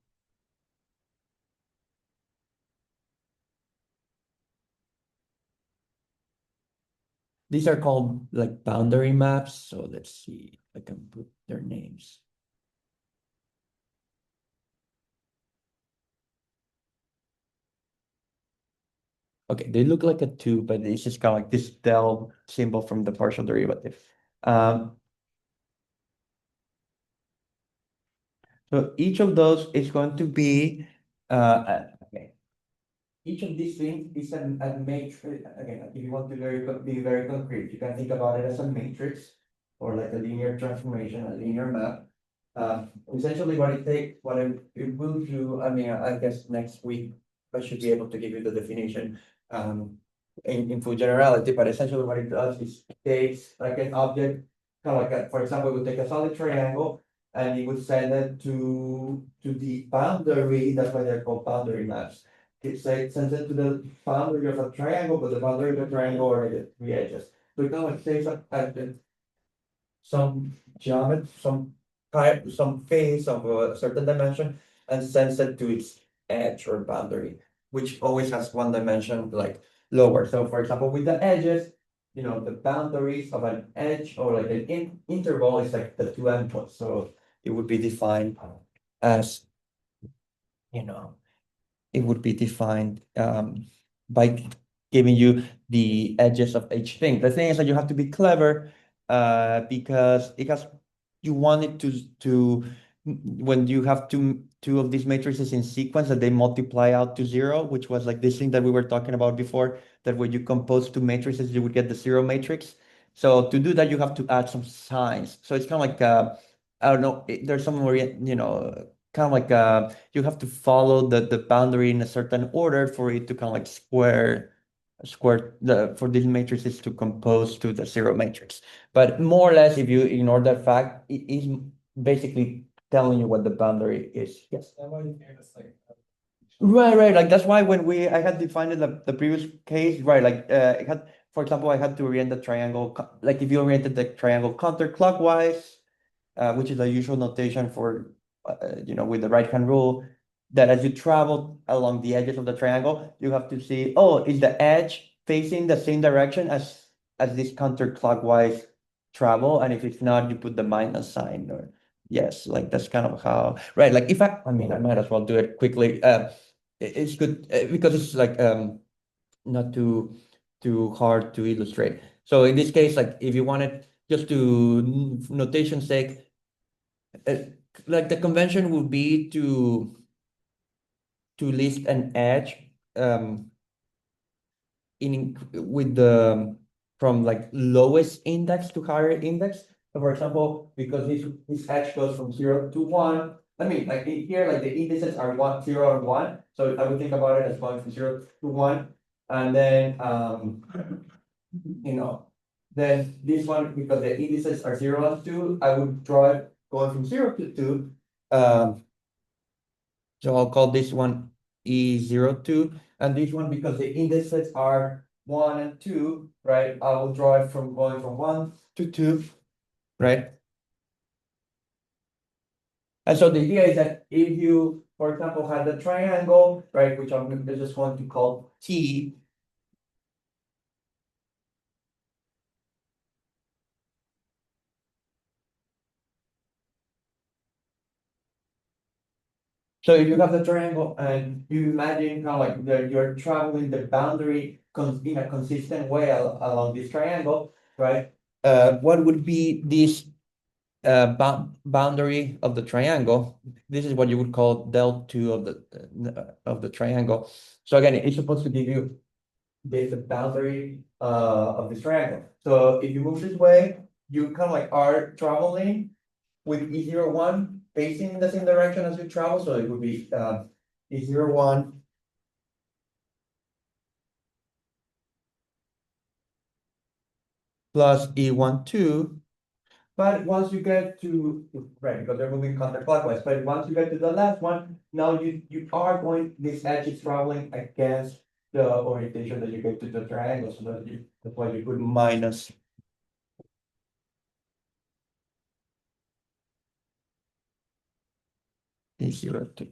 these are called like boundary maps. So let's see if I can put their names. Okay, they look like a 2, but it's just kind of like this del symbol from the partial derivative. Um, so each of those is going to be, okay, each of these things is a matrix. Again, if you want to be very concrete, you can think about it as a matrix or like a linear transformation, a linear map. Essentially it will do, I mean, I guess next week I should be able to give you the definition in full generality, but essentially what it does is takes like an object, kind of like for example, it would take a solid triangle and it would send it to the boundary, that's why they're called boundary maps. It sends it to the boundary of a triangle, but the boundary of the triangle are the 3 edges. So it kind of like takes some geometry, some type, some face of a certain dimension and sends it to its edge or boundary, which always has one dimension like lower. So for example, with the edges, you know, the boundaries of an edge or like an interval is like the 2 endpoints. So it would be defined as, you know, it would be defined by giving you the edges of each thing. The thing is that you have to be clever because it has you want it to when you have two of these matrices in sequence that they multiply out to 0, which was like this thing that we were talking about before, that when you compose two matrices, you would get the 0 matrix. So to do that, you have to add some signs. So it's kind of like I don't know, there's some more, you know, kind of like you have to follow the boundary in a certain order for it to kind of like square the for these matrices to compose to the 0 matrix. But more or less, if you ignore that fact, it is basically telling you what the boundary is. Yes. That why you gave us like. Right, right. Like that's why when I had defined it the previous case, right? Like it had, for example, I had to orient the triangle like if you oriented the triangle counterclockwise, which is the usual notation for, with the right-hand rule, that as you travel along the edges of the triangle, you have to see, oh, is the edge facing the same direction as this counterclockwise travel? And if it's not, you put the minus sign, or yes, like that's kind of how, right? Like if I mean, I might as well do it quickly. It's good because it's like not too hard to illustrate. So in this case, like if you wanted just to notation's sake, uh, like the convention would be to list an edge in with the from like lowest index to higher index. So for example, because this edge goes from 0 to 1. I mean, like here, like the indices are 1, 0, and 1. So I would think about it as going from 0 to 1. And then you know, then this one, because the indices are 0 and 2, I would draw it going from 0 to 2. Um, so I'll call this one E02, and this one, because the indices are 1 and 2, right? I will draw it from going from 1 to 2, right? And so the idea is that if you, for example, had the triangle, right, which I'm just going to call T. So if you have the triangle and you imagine how like you're traveling the boundary in a consistent way along this triangle, right? What would be this boundary of the triangle? This is what you would call del2 of the triangle. So again, it's supposed to give you the boundary of this triangle. So if you move this way, you kind of like are traveling with E01 facing in the same direction as you travel, so it would be E01 plus E12. But once you get to, right, because they're moving counterclockwise, but once you get to the last one, now you are going, this edge is traveling against the orientation that you get to the triangle, so that's why you put minus E02.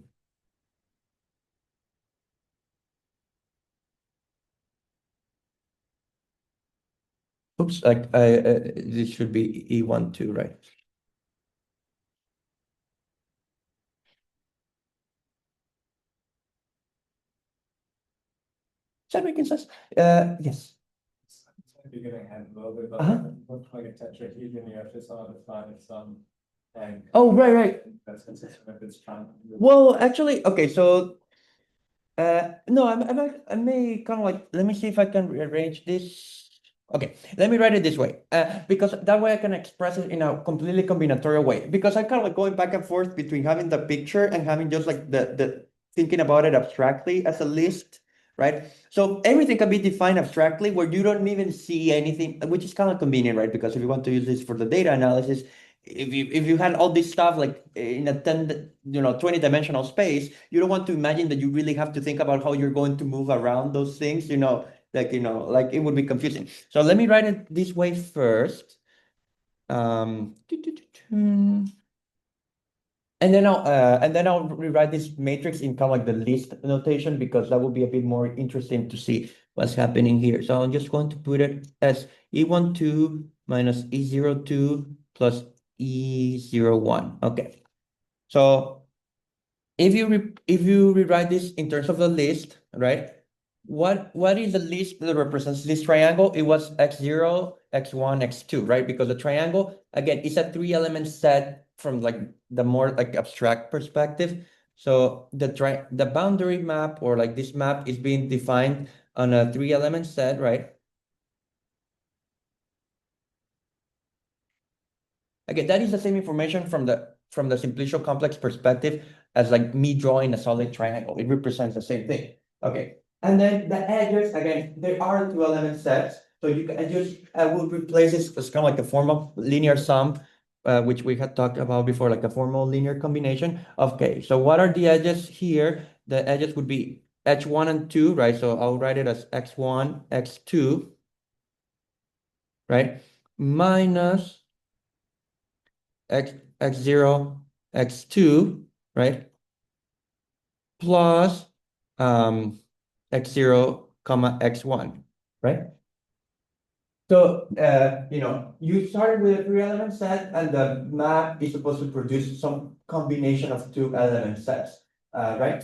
Oops, like this should be E12, right? Is that making sense? Yes. You're getting ahead a little bit, but Uh-huh. looks like a tetrahedron, you have to sort of find some. And Oh, right. that's consistent with its trying. Well, actually, okay, so no, I may kind of like, let me see if I can rearrange this. Okay, let me write it this way, because that way I can express it in a completely combinatorial way. Because I'm kind of like going back and forth between having the picture and having just like the thinking about it abstractly as a list, right? So everything can be defined abstractly where you don't even see anything, which is kind of convenient, right? Because if you want to use this for the data analysis, if you had all this stuff like in a 20-dimensional space, you don't want to imagine that you really have to think about how you're going to move around those things, like it would be confusing. So let me write it this way first. Um, and then I'll rewrite this matrix in kind of like the list notation, because that would be a bit more interesting to see what's happening here. So I'm just going to put it as E12 minus E02 plus E01. Okay. So if you rewrite this in terms of the list, right? What is the list that represents this triangle? It was x0, x1, x2, right? Because the triangle, again, is a 3-element set from like the more like abstract perspective. So the boundary map, or like this map, is being defined on a 3-element set, right? Again, that is the same information from the simplicial complex perspective as like me drawing a solid triangle. It represents the same thing. Okay. And then the edges, again, there are 2-element sets. So you can just, I will replace this as kind of like a form of linear sum, which we had talked about before, like a formal linear combination. Okay, so what are the edges here? The edges would be h1 and 2, right? So I'll write it as x1, x2, right? Minus x x0, x2, right? Plus x0, comma, x1, right? So, you started with a three-element set, and the map is supposed to produce some combination of two-element sets, right?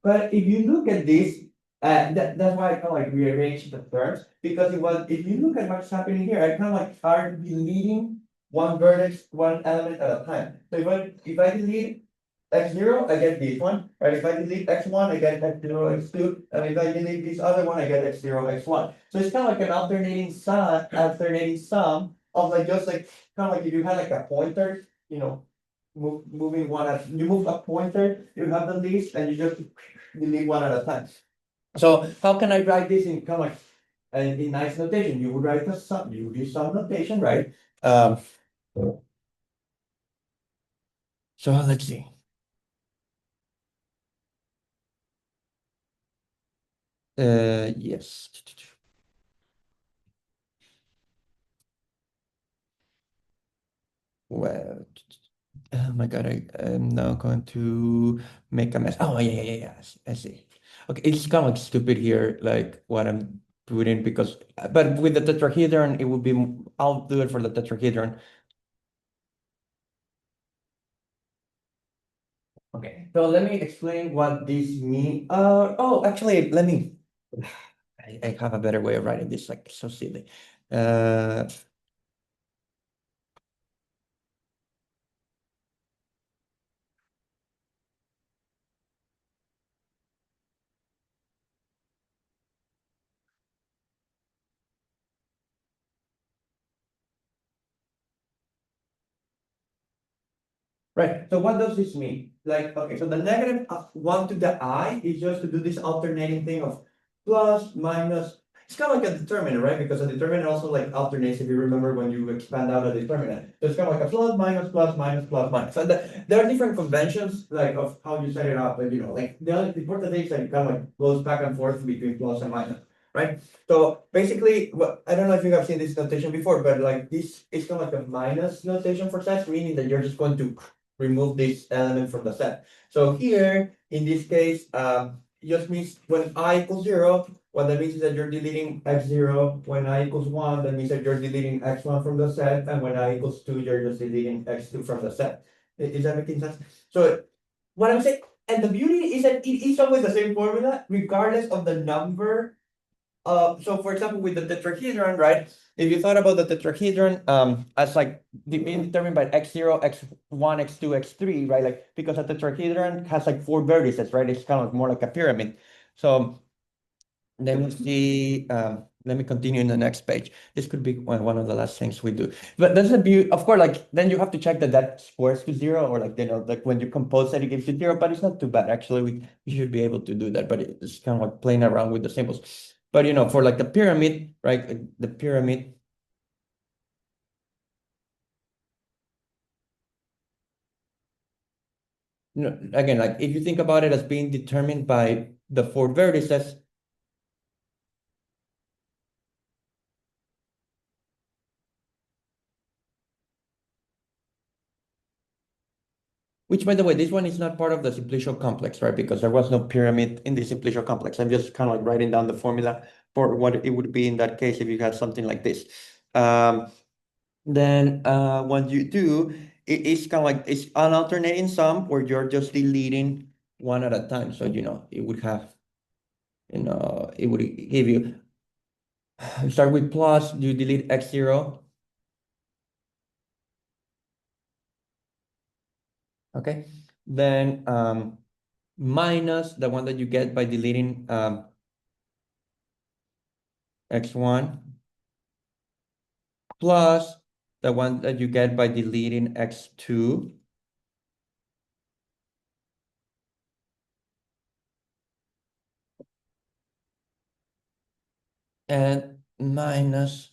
But if you look at this, that's why I kind of like rearrange the terms, because if you look at what's happening here, I kind of like are deleting one vertex, one element at a time. So if I delete x0, I get this one, right? If I delete x1, I get x0, x2, and if I delete this other one, I get x0, x1. So it's kind of like an alternating sum of like just like kind of like if you had like a pointer, moving one at you move a pointer, you have the list, and you just delete one at a time. So how can I write this in kind of like in nice notation? You would write a sum, you would use sum notation, right? So let's see. Yes. Well, oh my God, I'm now going to make a mess. Oh, yeah. I see. Okay, it's kind of like stupid here, like what I'm putting because, but with the tetrahedron, it would be, I'll do it for the tetrahedron. Okay, so let me explain what this means. Actually, I have a better way of writing this, like so silly. Uh, Right. So what does this mean? Like, okay, so the negative of 1 to the I is just to do this alternating thing of plus, minus. It's kind of like a determinant, right? Because a determinant also like alternates if you remember when you expand out a determinant. So it's kind of like a plus, minus, plus, minus, plus, minus. So there are different conventions like of how you set it up, but like the important thing is that it kind of like goes back and forth between plus and minus, right? So basically, I don't know if you have seen this notation before, but like this is kind of like a minus notation for sets, meaning that you're just going to remove this element from the set. So here, in this case, it just means when I equals 0, what that means is that you're deleting x0. When I equals 1, that means that you're deleting x1 from the set. And when I equals 2, you're just deleting x2 from the set. Is that making sense? So what I'm saying, and the beauty is that it is always the same formula, regardless of the number. So for example, with the tetrahedron, right? If you thought about the tetrahedron as like being determined by x0, x1, x2, x3, right? Like because a tetrahedron has like 4 vertices, right? It's kind of more like a pyramid. So let me see. Let me continue in the next page. This could be one of the last things we do. But that's the beauty. Of course, like then you have to check that that squares to 0, or like like when you compose that it gives you 0. But it's not too bad actually. We should be able to do that. But it's kind of like playing around with the symbols. But for like the pyramid, right? The pyramid. Again, like if you think about it as being determined by the 4 vertices, which, by the way, this one is not part of the simplicial complex, right? Because there was no pyramid in the simplicial complex. I'm just kind of like writing down the formula for what it would be in that case if you had something like this. Then what you do, it's kind of like it's an alternating sum where you're just deleting one at a time. So, it would have, it would give you, start with plus, you delete x0, okay? Then minus the one that you get by deleting x1 plus the one that you get by deleting x2 and minus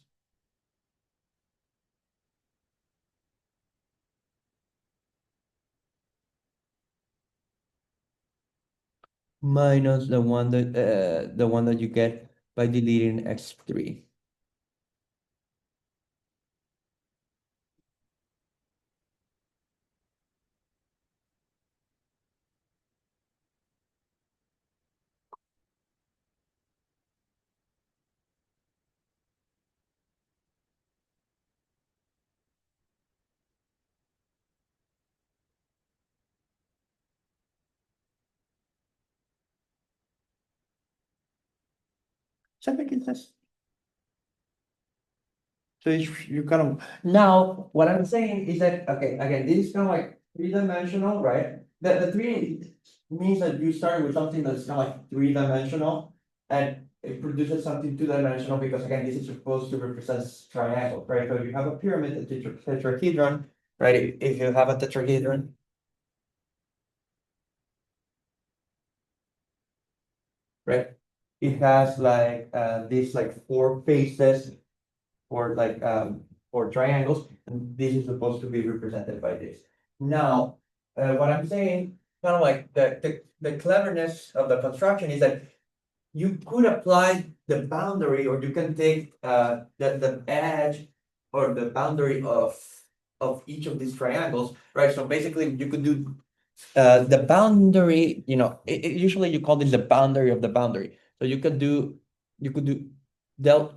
the one that you get by deleting x3. that make sense? So you kind of now what I'm saying is that okay, again, this is kind of like three-dimensional, right? The three means that you start with something that's kind of like three-dimensional and it produces something two-dimensional because again, this is supposed to represent triangle, right? So if you have a pyramid, a tetrahedron, right? If you have a tetrahedron, right? It has like these like four faces or like or triangles, and this is supposed to be represented by this. Now, what I'm saying, kind of like the cleverness of the construction is that you could apply the boundary, or you can take the edge or the boundary of each of these triangles, right? So basically, you could do the boundary. Usually you call this the boundary of the boundary. So you could do del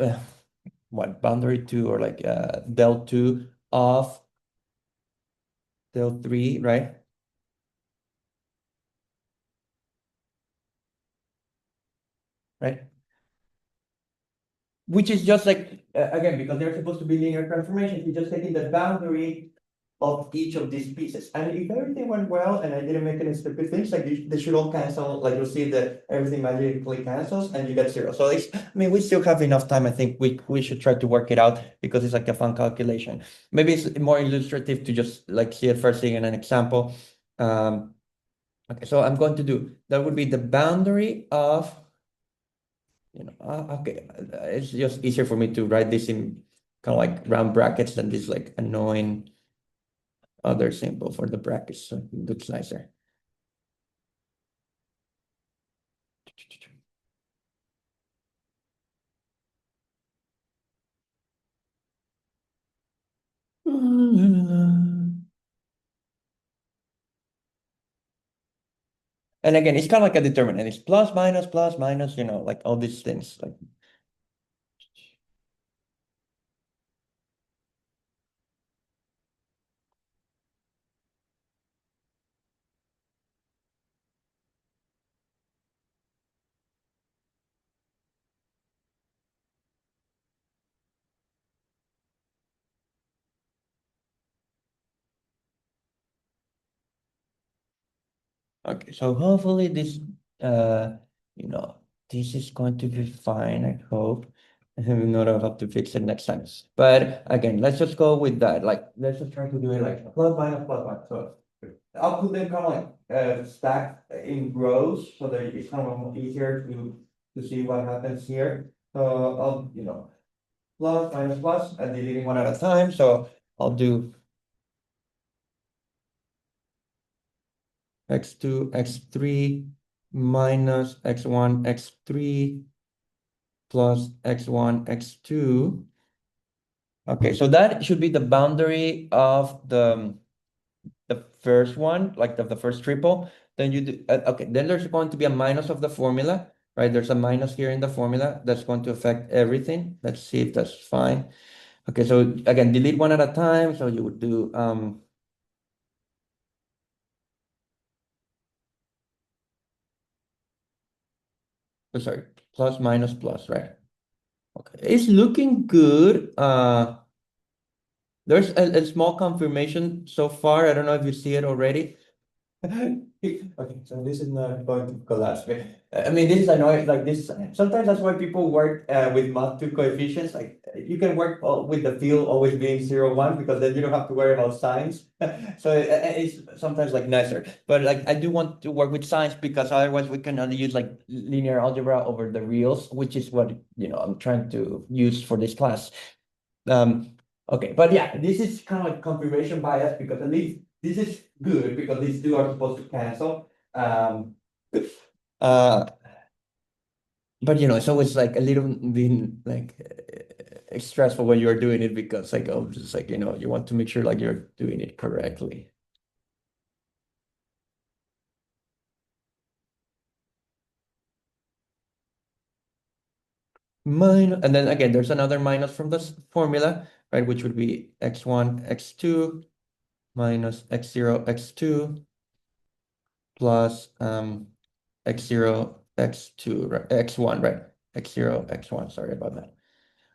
what boundary two or like del two of del three, right? Right? Which is just like again, because they're supposed to be linear transformations, you're just taking the boundary of each of these pieces. And if everything went well and I didn't make any stupid things, like they should all cancel, like you'll see that everything magically cancels and you get zero. So I mean, we still have enough time. I think we should try to work it out because it's like a fun calculation. Maybe it's more illustrative to just like see it first thing in an example. Okay, so I'm going to do, that would be the boundary of, okay, it's just easier for me to write this in kind of like round brackets than this like annoying other symbol for the brackets, so it looks nicer. And again, it's kind of like a determinant. It's plus, minus, like all these things. Like okay, so hopefully this uh you know this is going to be fine, I hope. We not have to fix it next time. But again, let's just go with that. Like let's just try to do it like plus minus plus minus. So I'll put them kind of like stacked in rows so that it's kind of easier to see what happens here. So I'll plus minus plus and deleting one at a time. So I'll do x2, x3 minus x1, x3 plus x1, x2. Okay, so that should be the boundary of the first one, like the first triple. Then you do, okay, then there's going to be a minus of the formula, right? There's a minus here in the formula that's going to affect everything. Let's see if that's fine. Okay, so again, delete one at a time. So you would do sorry, plus minus plus, right? Okay, it's looking good. There's a small confirmation so far. I don't know if you see it already. Okay, so this is not going to collapse. I mean, this is annoying. Like this, sometimes that's why people work with math two coefficients. Like you can work with the field always being 0, 1 because then you don't have to worry about signs. So it's sometimes like nicer. But like I do want to work with signs because otherwise we can only use like linear algebra over the reals, which is what I'm trying to use for this class. Okay, but yeah, this is kind of like confirmation bias because at least this is good because these two are supposed to cancel. Uh, but it's always like a little bit like stressful when you're doing it because like just like you want to make sure like you're doing it correctly. Minus, and then again, there's another minus from this formula, right? Which would be x1, x2 minus x0, x2 plus x0, x2, right? x1, right? x0, x1, sorry about that.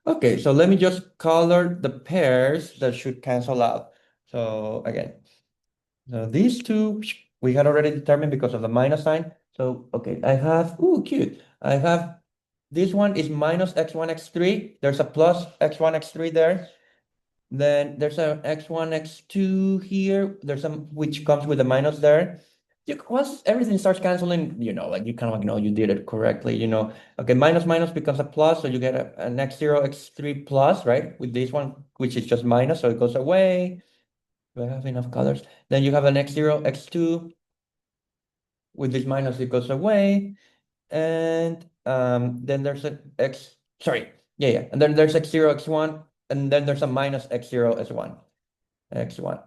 Okay, so let me just color the pairs that should cancel out. So again, so these two we had already determined because of the minus sign. So okay, I have, ooh, cute. I have, this one is minus x1, x3. There's a plus x1, x3 there. Then there's a x1, x2 here. There's some which comes with a minus there. Once everything starts canceling, like you kind of like know you did it correctly. Okay, minus minus becomes a plus, so you get an x0, x3 plus, right? With this one, which is just minus, so it goes away. Do I have enough colors? Then you have an x0, x2. With this minus, it goes away. And then there's a x, sorry, yeah. And then there's x0, x1, and then there's a minus x0, s1, x1.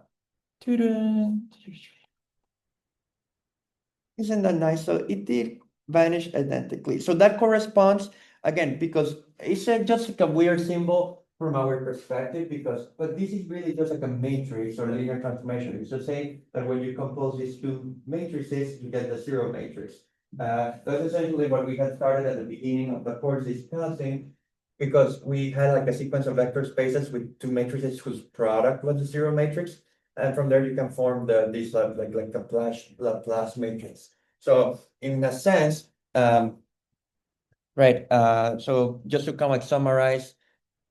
Ta-da. Isn't that nice? So it did vanish identically. So that corresponds, again, because it's just like a weird symbol from our perspective, but this is really just like a matrix or linear transformation. It's to say that when you compose these two matrices, you get the zero matrix. That's essentially what we had started at the beginning of the course discussing, because we had like a sequence of vector spaces with two matrices whose product was the zero matrix. And from there you can form this like Laplace matrix. So in a sense, right, so just to kind of like summarize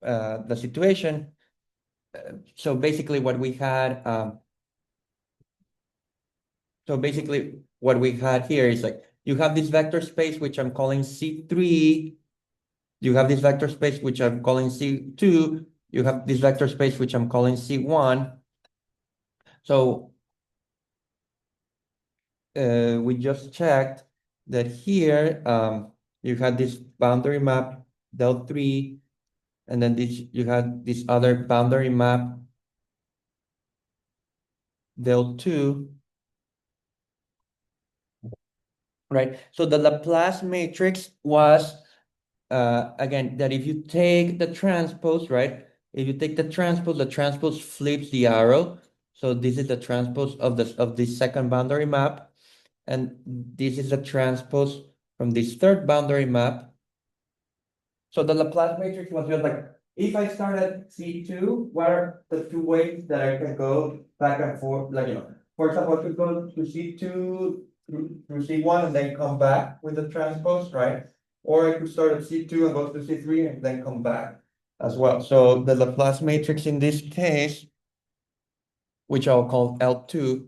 the situation, so basically what we had, here is like, you have this vector space which I'm calling C3, you have this vector space which I'm calling C2, you have this vector space which I'm calling C1. So we just checked that here you had this boundary map del3, and then you had this other boundary map del2, right? So the Laplace matrix was again that if you take the transpose, right? If you take the transpose flips the arrow. So this is the transpose of this second boundary map, and this is the transpose from this third boundary map. So the Laplace matrix was just like, if I start at C2, what are the two ways that I can go back and forth? Like, for example, I could go to C2 through C1 and then come back with the transpose, right? Or I could start at C2 and go to C3 and then come back as well. So the Laplace matrix in this case, which I'll call L2,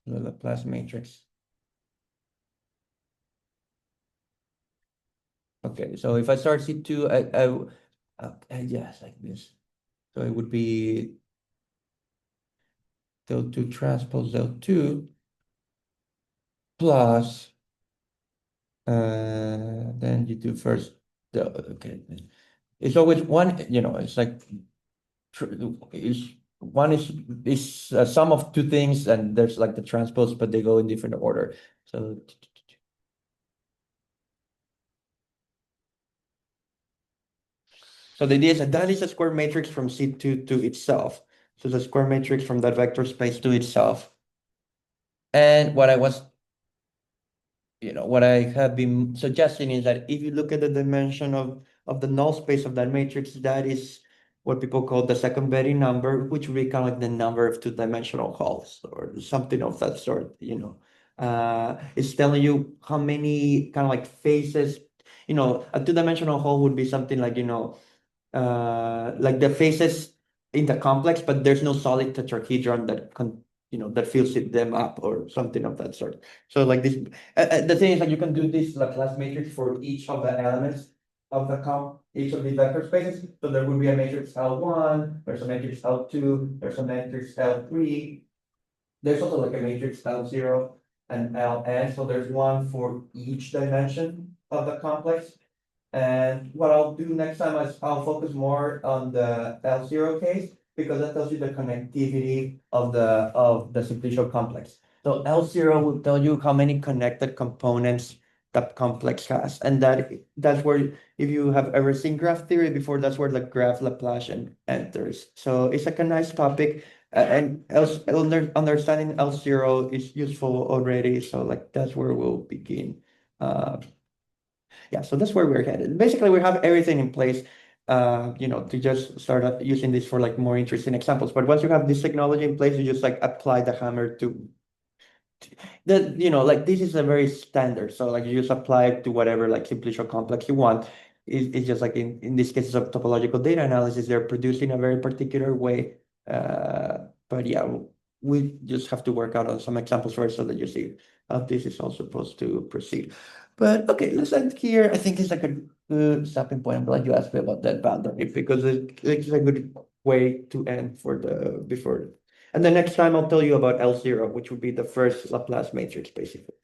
the Laplace matrix. Okay, so if I start C2, yes, like this. So it would be del2 transpose del2 plus, then you do first the, okay. It's always one, it's like, one is a sum of two things, and there's like the transpose, but they go in different order. So the idea is that is a square matrix from C2 to itself. So the square matrix from that vector space to itself. And what I have been suggesting is that if you look at the dimension of the null space of that matrix, that is what people call the second Betti number, which would be kind of like the number of two-dimensional halves or something of that sort. It's telling you how many kind of like faces, a two-dimensional hole would be something like the faces in the complex, but there's no solid tetrahedron that fills them up or something of that sort. So like this, the thing is like you can do this Laplace matrix for each of the elements of each of the vector spaces. So there would be a matrix L1, there's a matrix L2, there's a matrix L3. There's also like a matrix L0 and Ln. So there's one for each dimension of the complex. And what I'll do next time is I'll focus more on the L0 case, because that tells you the connectivity of the simplicial complex. So L0 will tell you how many connected components that complex has. And that's where, if you have ever seen graph theory before, that's where the graph Laplacian enters. So it's like a nice topic. And understanding L0 is useful already. So like that's where we'll begin. yeah, so that's where we're headed. Basically, we have everything in place, to just start using this for like more interesting examples. But once you have this technology in place, you just like apply the hammer to that, like this is a very standard. So like you just apply it to whatever like simplicial complex you want. It's just like in this case of topological data analysis, they're producing a very particular way. But yeah, we just have to work out on some examples first so that you see how this is all supposed to proceed. But okay, let's end here. I think it's like a good stopping point. I'm glad you asked me about that boundary because it's a good way to end for the before. And the next time I'll tell you about L0, which would be the first Laplace matrix, basically.